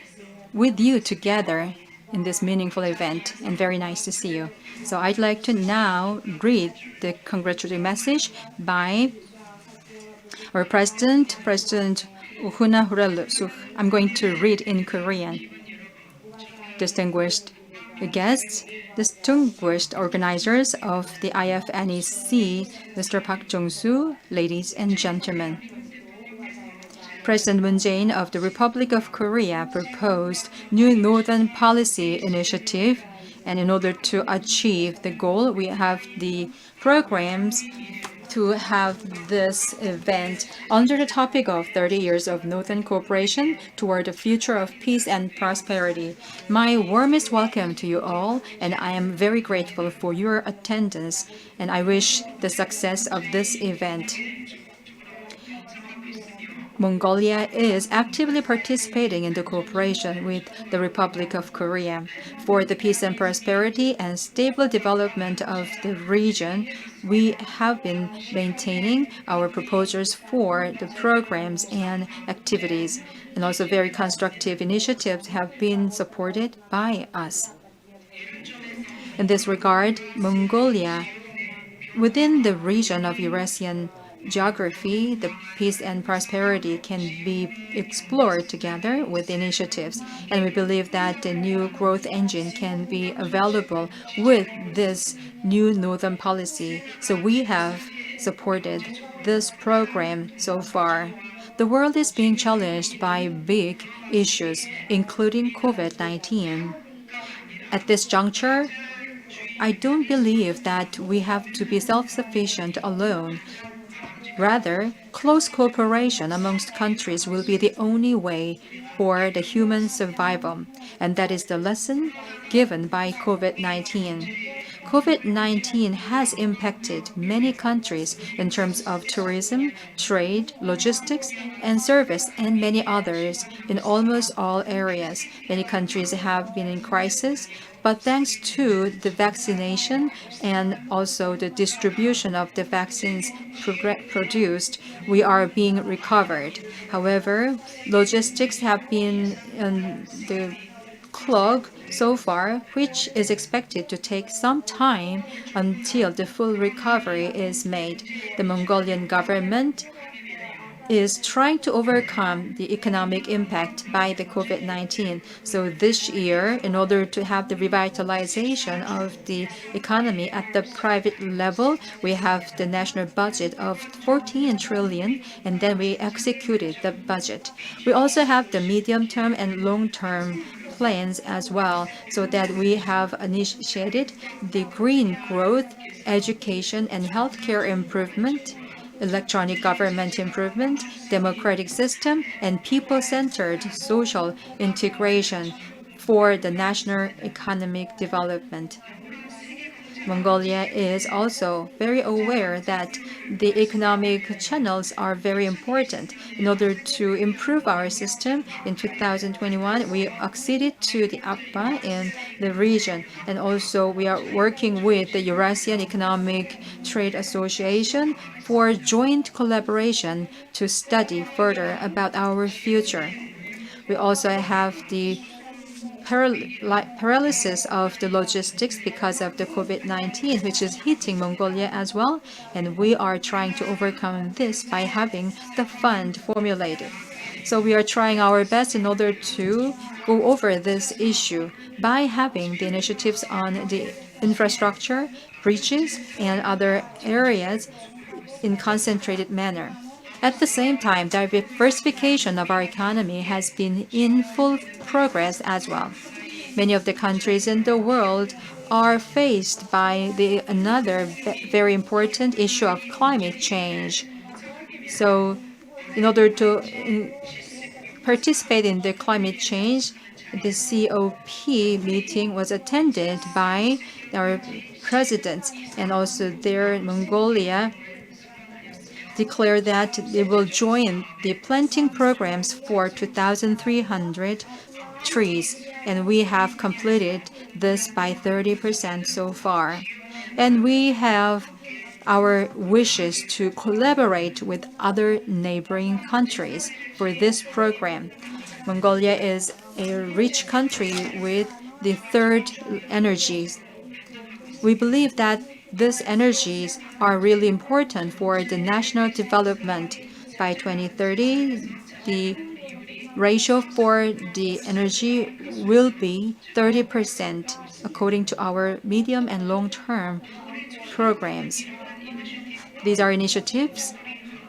with you together in this meaningful event, and very nice to see you. So I'd like to now read the congratulatory message by our President Ukhna Khurusukh. I'm going to read in Korean. Distinguished guests, distinguished organizers of the IFNEC, Mr. Park Jong-soo, ladies and gentlemen. President Moon Jae-in of the Republic of Korea proposed new Northern Policy Initiative, and in order to achieve the goal, we have the programs to have this event under the topic of 30 years of Northern cooperation toward a future of peace and prosperity. My warmest welcome to you all, and I am very grateful for your attendance, and I wish the success of this event. Mongolia is actively participating in the cooperation with the Republic of Korea for the peace and prosperity and stable development of the region. We have been maintaining our proposals for the programs and activities, and also very constructive initiatives have been supported by us. In this regard, Mongolia, within the region of Eurasian geography, the peace and prosperity can be explored together with initiatives, and we believe that the new growth engine can be available with this new Northern policy. So we have supported this program so far. The world is being challenged by big issues, including COVID-19. At this juncture, I don't believe that we have to be self-sufficient alone. Rather, close cooperation amongst countries will be the only way for the human survival, and that is the lesson given by COVID-19. COVID-19 has impacted many countries in terms of tourism, trade, logistics, and service, and many others in almost all areas. Many countries have been in crisis, but thanks to the vaccination and also the distribution of the vaccines produced, we are being recovered. However, logistics have been the clog so far, which is expected to take some time until the full recovery is made. The Mongolian government is trying to overcome the economic impact by the COVID-19. So this year, in order to have the revitalization of the economy at the private level, we have the national budget of 14 trillion, and then we executed the budget. We also have the medium-term and long-term plans as well, so that we have initiated the green growth, education and healthcare improvement, electronic government improvement, democratic system, and people-centered social integration for the national economic development. Mongolia is also very aware that the economic channels are very important. In order to improve our system, in 2021, we acceded to the APA in the region, and also we are working with the Eurasian Economic Trade Association for joint collaboration to study further about our future. We also have the paralysis of the logistics because of the COVID-19, which is hitting Mongolia as well, and we are trying to overcome this by having the fund formulated. So we are trying our best in order to go over this issue by having the initiatives on the infrastructure, bridges, and other areas in concentrated manner. At the same time, diversification of our economy has been in full progress as well. Many of the countries in the world are faced by another very important issue of climate change. So in order to participate in the climate change, the COP meeting was attended by our presidents, and also there Mongolia declared that they will join the planting programs for 2,300 trees, and we have completed this by 30% so far. And we have our wishes to collaborate with other neighboring countries for this program. Mongolia is a rich country with the third energies. We believe that these energies are really important for the national development. By 2030, the ratio for the energy will be 30% according to our medium and long-term programs. These are initiatives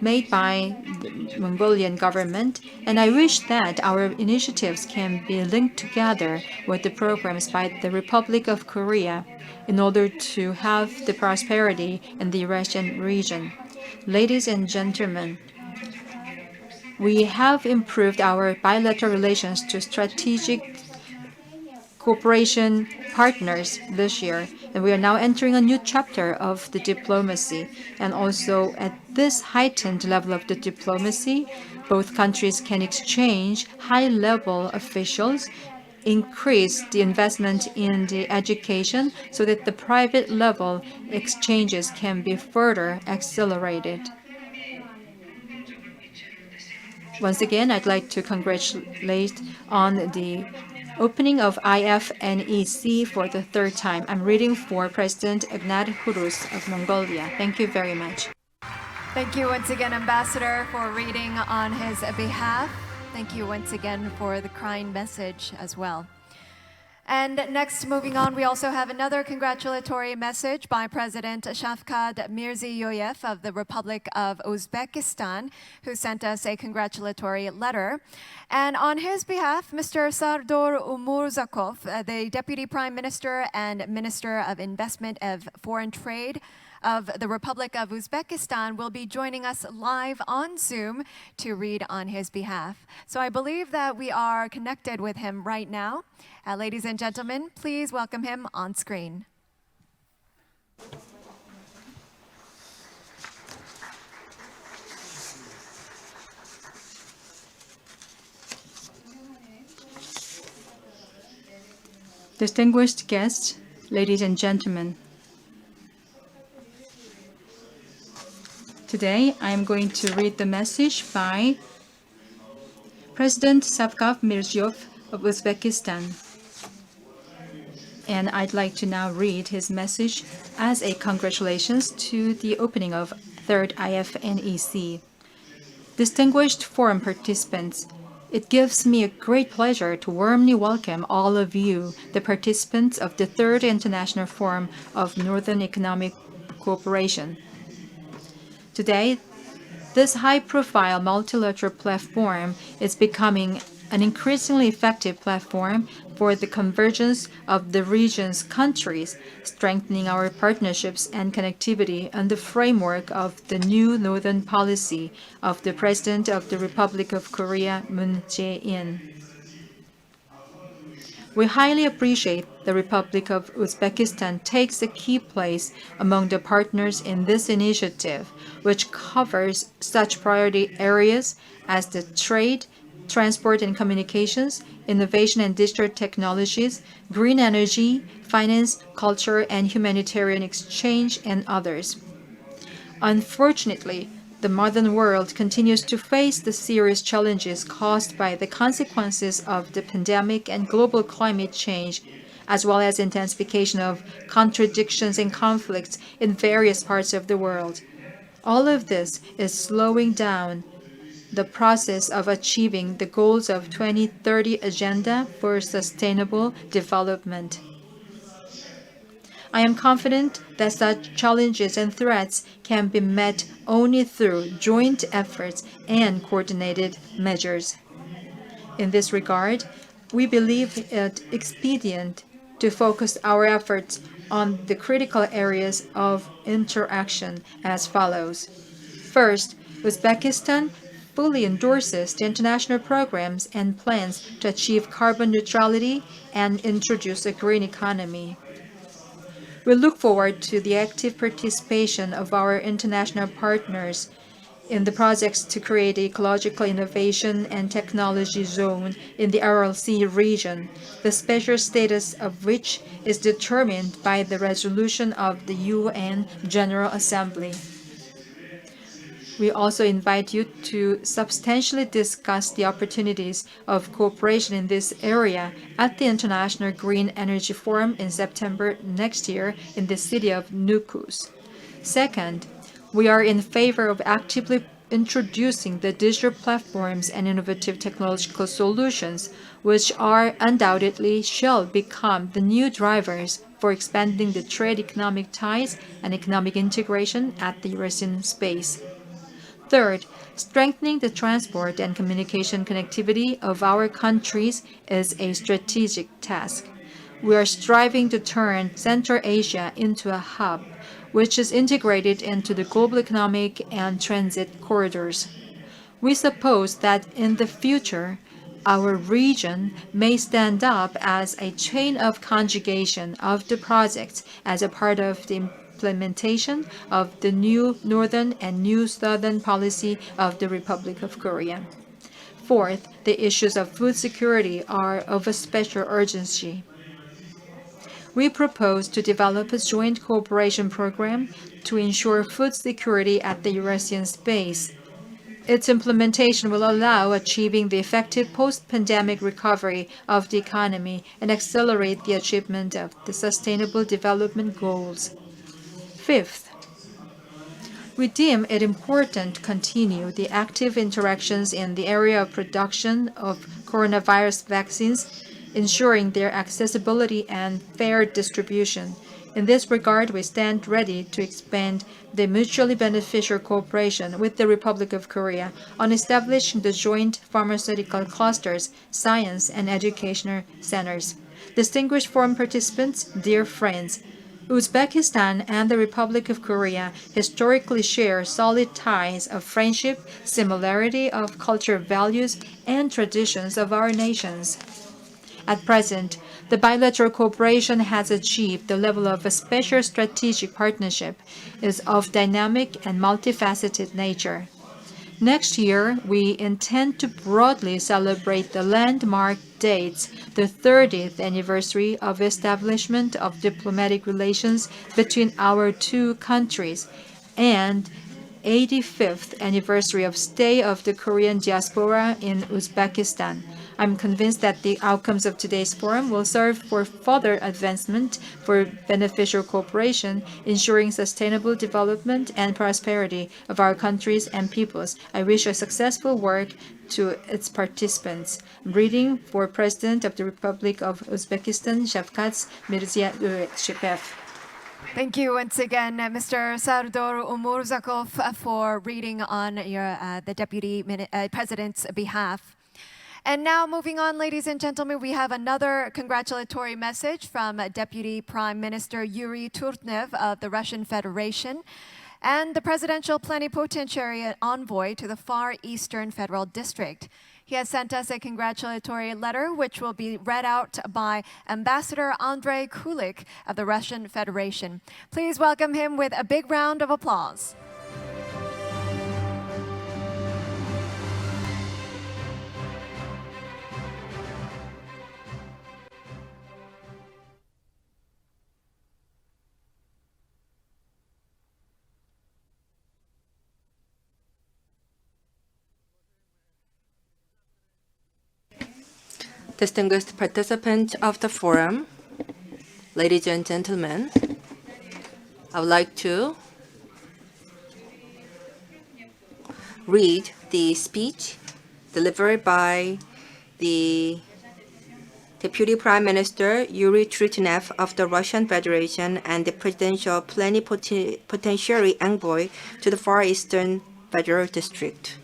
made by the Mongolian government, and I wish that our initiatives can be linked together with the programs by the Republic of Korea in order to have the prosperity in the Eurasian region. Ladies and gentlemen, we have improved our bilateral relations to strategic cooperation partners this year, and we are now entering a new chapter of the diplomacy. And also at this heightened level of the diplomacy, both countries can exchange high-level officials, increase the investment in the education so that the private level exchanges can be further accelerated. Once again, I'd like to congratulate on the opening of IFNEC for the third time. I'm reading for President Ignat Hurus of Mongolia. Thank you very much. Thank you once again, Ambassador, for reading on his behalf. Thank you once again for the kind message as well. And next, moving on, we also have another congratulatory message by President Shavkat Mirziyoyev of the Republic of Uzbekistan, who sent us a congratulatory letter. And on his behalf, Mr. Sardor Umurzakov, the Deputy Prime Minister and Minister of Investment and Foreign Trade of the Republic of Uzbekistan, will be joining us live on Zoom to read on his behalf. So I believe that we are connected with him right now. Ladies and gentlemen, please welcome him on screen. Distinguished guests, ladies and gentlemen, today I am going to read the message by President Sapkov Mirzyov of Uzbekistan. And I'd like to now read his message as a congratulations to the opening of third IFNEC. Distinguished forum participants, it gives me a great pleasure to warmly welcome all of you, the participants of the Third International Forum of Northern Economic Cooperation. Today, this high-profile multilateral platform is becoming an increasingly effective platform for the convergence of the region's countries, strengthening our partnerships and connectivity on the framework of the new Northern Policy of the President of the Republic of Korea, Moon Jae-in. We highly appreciate the Republic of Uzbekistan takes a key place among the partners in this initiative, which covers such priority areas as the trade, transport and communications, innovation and digital technologies, green energy, finance, culture and humanitarian exchange, and others. Unfortunately, the modern world continues to face the serious challenges caused by the consequences of the pandemic and global climate change, as well as intensification of contradictions and conflicts in various parts of the world. All of this is slowing down the process of achieving the goals of 2030 Agenda for Sustainable Development. I am confident that such challenges and threats can be met only through joint efforts and coordinated measures. In this regard, we believe it expedient to focus our efforts on the critical areas of interaction as follows. First, Uzbekistan fully endorses the international programs and plans to achieve carbon neutrality and introduce a green economy. We look forward to the active participation of our international partners in the projects to create an ecological innovation and technology zone in the Aral Sea region, the special status of which is determined by the resolution of the UN General Assembly. We also invite you to substantially discuss the opportunities of cooperation in this area at the International Green Energy Forum in September next year in the city of Nukus. Second, we are in favor of actively introducing the digital platforms and innovative technological solutions, which are undoubtedly shall become the new drivers for expanding the trade economic ties and economic integration at the Eurasian space. Third, strengthening the transport and communication connectivity of our countries is a strategic task. We are striving to turn Central Asia into a hub, which is integrated into the global economic and transit corridors. We suppose that in the future, our region may stand up as a chain of conjugation of the projects as a part of the implementation of the new Northern and new Southern policy of the Republic of Korea. Fourth, the issues of food security are of a special urgency. We propose to develop a joint cooperation program to ensure food security at the Eurasian space. Its implementation will allow achieving the effective post-pandemic recovery of the economy and accelerate the achievement of the Sustainable Development Goals. Fifth, we deem it important to continue the active interactions in the area of production of coronavirus vaccines, ensuring their accessibility and fair distribution. In this regard, we stand ready to expand the mutually beneficial cooperation with the Republic of Korea on establishing the joint pharmaceutical clusters, science, and educational centers. Distinguished forum participants, dear friends, Uzbekistan and the Republic of Korea historically share solid ties of friendship, similarity of cultural values, and traditions of our nations. At present, the bilateral cooperation has achieved the level of a special strategic partnership, is of dynamic and multifaceted nature. Next year, we intend to broadly celebrate the landmark dates, the 30th anniversary of establishment of diplomatic relations between our two countries, and 85th anniversary of stay of the Korean diaspora in Uzbekistan. I'm convinced that the outcomes of today's forum will serve for further advancement for beneficial cooperation, ensuring sustainable development and prosperity of our countries and peoples. I wish a successful work to its participants. I'm reading for President of the Republic of Uzbekistan, Shavkat Mirzyov. Thank you once again, Mr. Sardor Umurzakov, for reading on the Deputy President's behalf. And now, moving on, ladies and gentlemen, we have another congratulatory message from Deputy Prime Minister Yuri Turtnev of the Russian Federation and the Presidential Plenipotentiary Envoy to the Far Eastern Federal District. He has sent us a congratulatory letter, which will be read out by Ambassador Andrei Kulik of the Russian Federation. Please welcome him with a big round of applause. Distinguished participants of the forum, ladies and gentlemen, I would like to read the speech delivered by the Deputy Prime Minister Yuri Trutnev of the Russian Federation and the Presidential Plenipotentiary Envoy to the Far Eastern Federal District.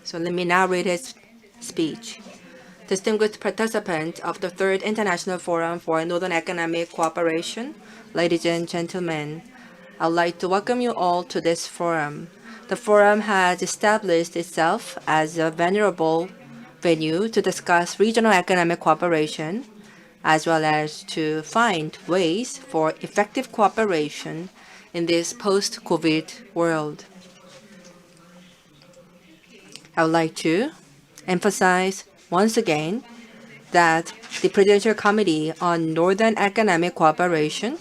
So let me now read his speech. Distinguished participants of the Third International Forum for Northern Economic Cooperation, ladies and gentlemen, I'd like to welcome you all to this forum. The forum has established itself as a venerable venue to discuss regional economic cooperation, as well as to find ways for effective cooperation in this post-COVID world. I would like to emphasize once again that the Presidential Committee on Northern Economic Cooperation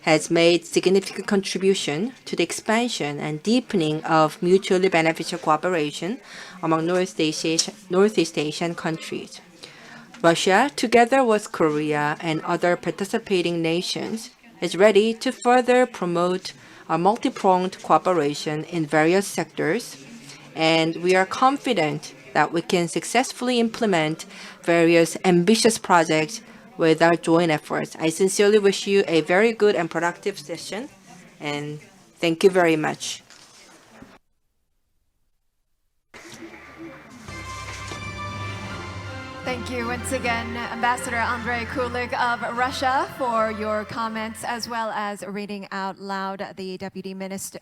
has made significant contribution to the expansion and deepening of mutually beneficial cooperation among Northeast Asian countries. Russia, together with Korea and other participating nations, is ready to further promote a multi-pronged cooperation in various sectors, and we are confident that we can successfully implement various ambitious projects with our joint efforts. I sincerely wish you a very good and productive session, and thank you very much. Thank you once again, Ambassador Andrei Kulik of Russia, for your comments, as well as reading out loud the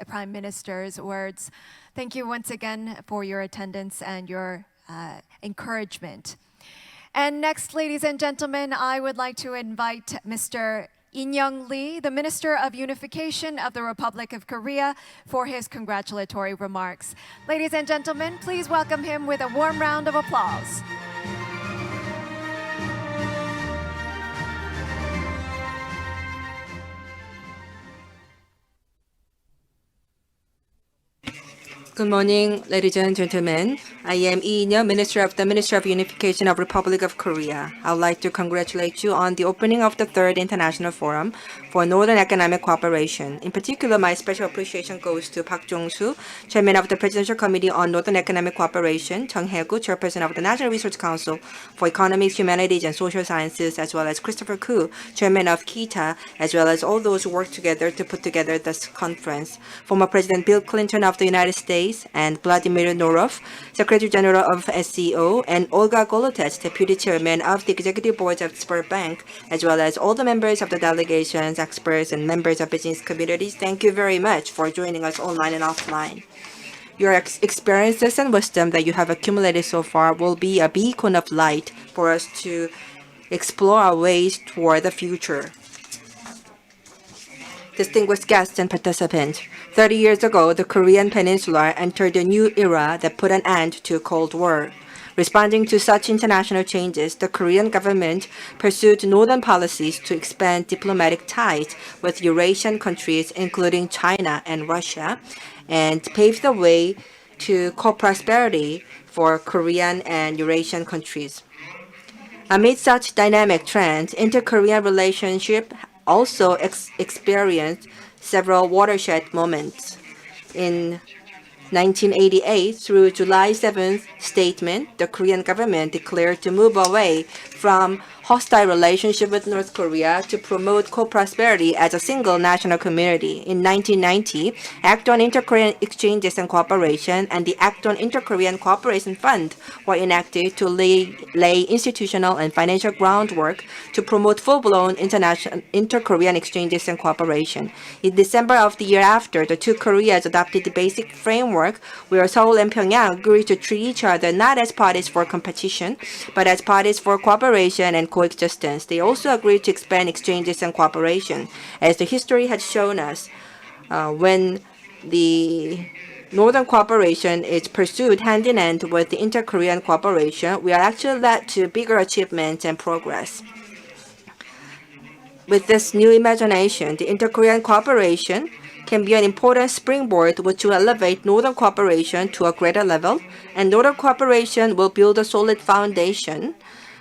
Prime Minister's words. Thank you once again for your attendance and your encouragement. And next, ladies and gentlemen, I would like to invite Mr. In-young Lee, the Minister of Unification of the Republic of Korea, for his congratulatory remarks. Ladies and gentlemen, please welcome him with a warm round of applause. Good morning, ladies and gentlemen. I am Lee In-young, Minister of the Ministry of Unification of Republic of Korea. I would like to congratulate you on the opening of the Third International Forum for Northern Economic Cooperation. In particular, my special appreciation goes to Park Jong-soo, Chairman of the Presidential Committee on Northern Economic Cooperation, Chung Hae-Gu, Chairperson of the National Research Council for Economics, Humanities, and Social Sciences, as well as Christopher Koo, Chairman of KETA, as well as all those who worked together to put together this conference. Former President Bill Clinton of the United States and Vladimir Norov, Secretary General of SCO, and Olga Golotets, Deputy Chairman of the Executive Board of Sberbank, as well as all the members of the delegations, experts, and members of business communities. Thank you very much for joining us online and offline. Your experiences and wisdom that you have accumulated so far will be a beacon of light for us to explore our ways toward the future. Distinguished guests and participants, 30 years ago, the Korean Peninsula entered a new era that put an end to a Cold War. Responding to such international changes, the Korean government pursued northern policies to expand diplomatic ties with Eurasian countries, including China and Russia, and paved the way to co-prosperity for Korean and Eurasian countries. Amid such dynamic trends, inter-Korean relationship also experienced several watershed moments. In 1988, through July 7th statement, the Korean government declared to move away from hostile relationship with North Korea to promote co-prosperity as a single national community. In 1990, Act on Inter-Korean Exchanges and Cooperation and the Act on Inter-Korean Cooperation Fund were enacted to lay institutional and financial groundwork to promote full-blown inter-Korean exchanges and cooperation. In December of the year after, the two Koreas adopted the basic framework where Seoul and Pyongyang agreed to treat each other not as parties for competition, but as parties for cooperation and coexistence. They also agreed to expand exchanges and cooperation. As the history had shown us, when the Northern cooperation is pursued hand in hand with the inter-Korean cooperation, we are actually led to bigger achievements and progress. With this new imagination, the inter-Korean cooperation can be an important springboard which will elevate Northern cooperation to a greater level, and Northern cooperation will build a solid foundation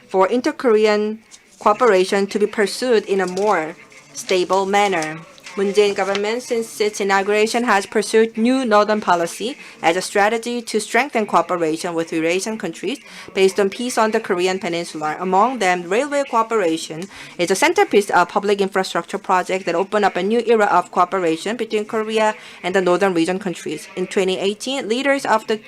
for inter-Korean cooperation to be pursued in a more stable manner. Moon Jae-in government, since its inauguration, has pursued new northern policy as a strategy to strengthen cooperation with Eurasian countries based on peace on the Korean Peninsula. Among them, railway cooperation is a centerpiece of public infrastructure project that opened up a new era of cooperation between Korea and the northern region countries. In 2018, leaders of the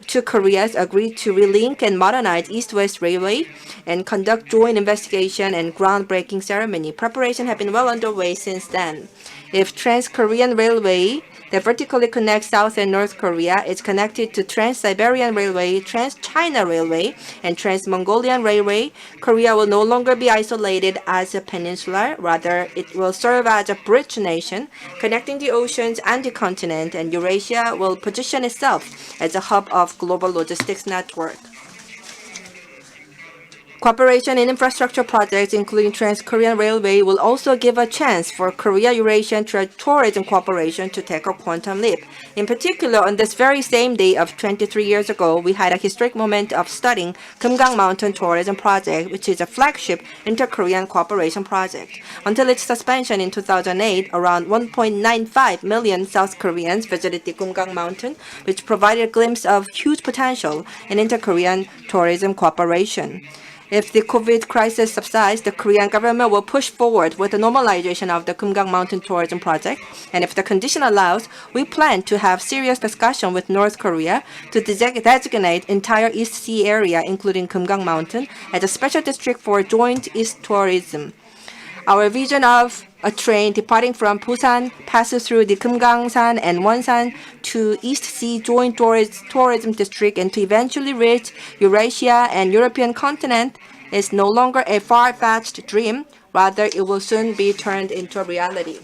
two Koreas agreed to relink and modernize East-West Railway and conduct joint investigation and groundbreaking ceremony. Preparation have been well underway since then. If Trans-Korean Railway that vertically connects South and North Korea is connected to Trans-Siberian Railway, Trans-China Railway, and Trans-Mongolian Railway, Korea will no longer be isolated as a peninsula. Rather, it will serve as a bridge nation connecting the oceans and the continent, and Eurasia will position itself as a hub of global logistics network. Cooperation in infrastructure projects, including Trans-Korean Railway, will also give a chance for Korea-Eurasian tourism cooperation to take a quantum leap. In particular, on this very same day of 23 years ago, we had a historic moment of studying Kumgang Mountain Tourism Project, which is a flagship inter-Korean cooperation project. Until its suspension in 2008, around 1.95 million South Koreans visited the Kumgang Mountain, which provided a glimpse of huge potential in inter-Korean tourism cooperation. If the COVID crisis subsides, the Korean government will push forward with the normalization of the Kumgang Mountain Tourism Project. And if the condition allows, we plan to have serious discussion with North Korea to designate entire East Sea area, including Kumgang Mountain, as a special district for joint East tourism. Our vision of a train departing from Busan passes through the Kumgangsan and Wonsan to East Sea Joint Tourism District and to eventually reach Eurasia and European continent is no longer a far-fetched dream. Rather, it will soon be turned into a reality.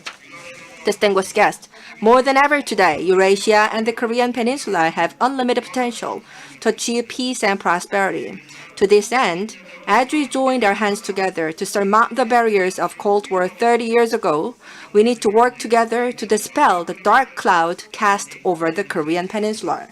Distinguished guests, more than ever today, Eurasia and the Korean Peninsula have unlimited potential to achieve peace and prosperity. To this end, as we joined our hands together to surmount the barriers of Cold War 30 years ago, we need to work together to dispel the dark cloud cast over the Korean Peninsula.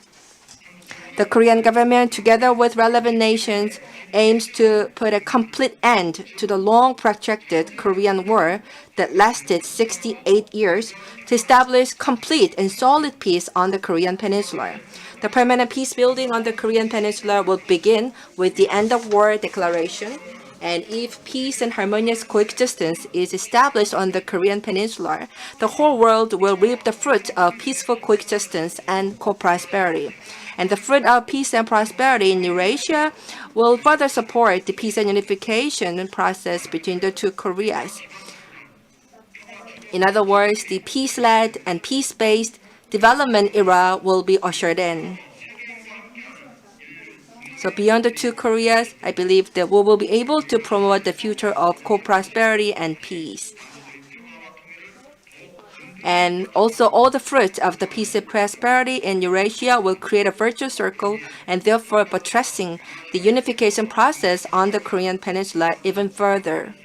The Korean government, together with relevant nations, aims to put a complete end to the long protracted Korean War that lasted 68 years to establish complete and solid peace on the Korean Peninsula. The permanent peace building on the Korean Peninsula will begin with the end of war declaration, and if peace and harmonious coexistence is established on the Korean Peninsula, the whole world will reap the fruit of peaceful coexistence and co-prosperity. And the fruit of peace and prosperity in Eurasia will further support the peace and unification process between the two Koreas. In other words, the peace-led and peace-based development era will be ushered in. So beyond the two Koreas, I believe that we will be able to promote the future of co-prosperity and peace. And also all the fruits of the peace and prosperity in Eurasia will create a virtuous circle and therefore buttressing the unification process on the Korean Peninsula even further.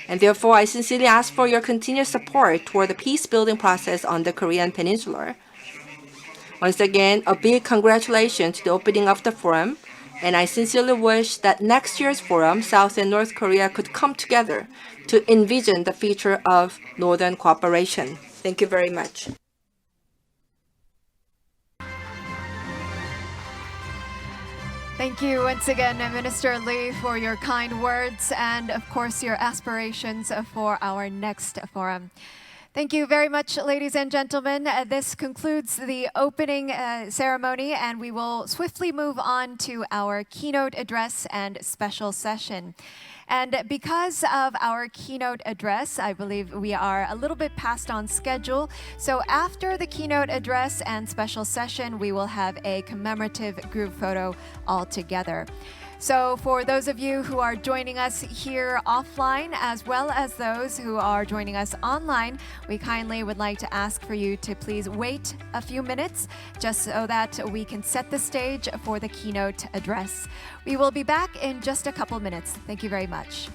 And therefore, I sincerely ask for your continued support toward the peace-building process on the Korean Peninsula. Once again, a big congratulations to the opening of the forum, and I sincerely wish that next year's forum, South and North Korea could come together to envision the future of Northern cooperation. Thank you very much. Thank you once again, Minister Lee, for your kind words and, of course, your aspirations for our next forum. Thank you very much, ladies and gentlemen. This concludes the opening ceremony, and we will swiftly move on to our keynote address and special session. And because of our keynote address, I believe we are a little bit past on schedule. So after the keynote address and special session, we will have a commemorative group photo all together. So for those of you who are joining us here offline, as well as those who are joining us online, we kindly would like to ask for you to please wait a few minutes just so that we can set the stage for the keynote address. We will be back in just a couple minutes. Thank you very much.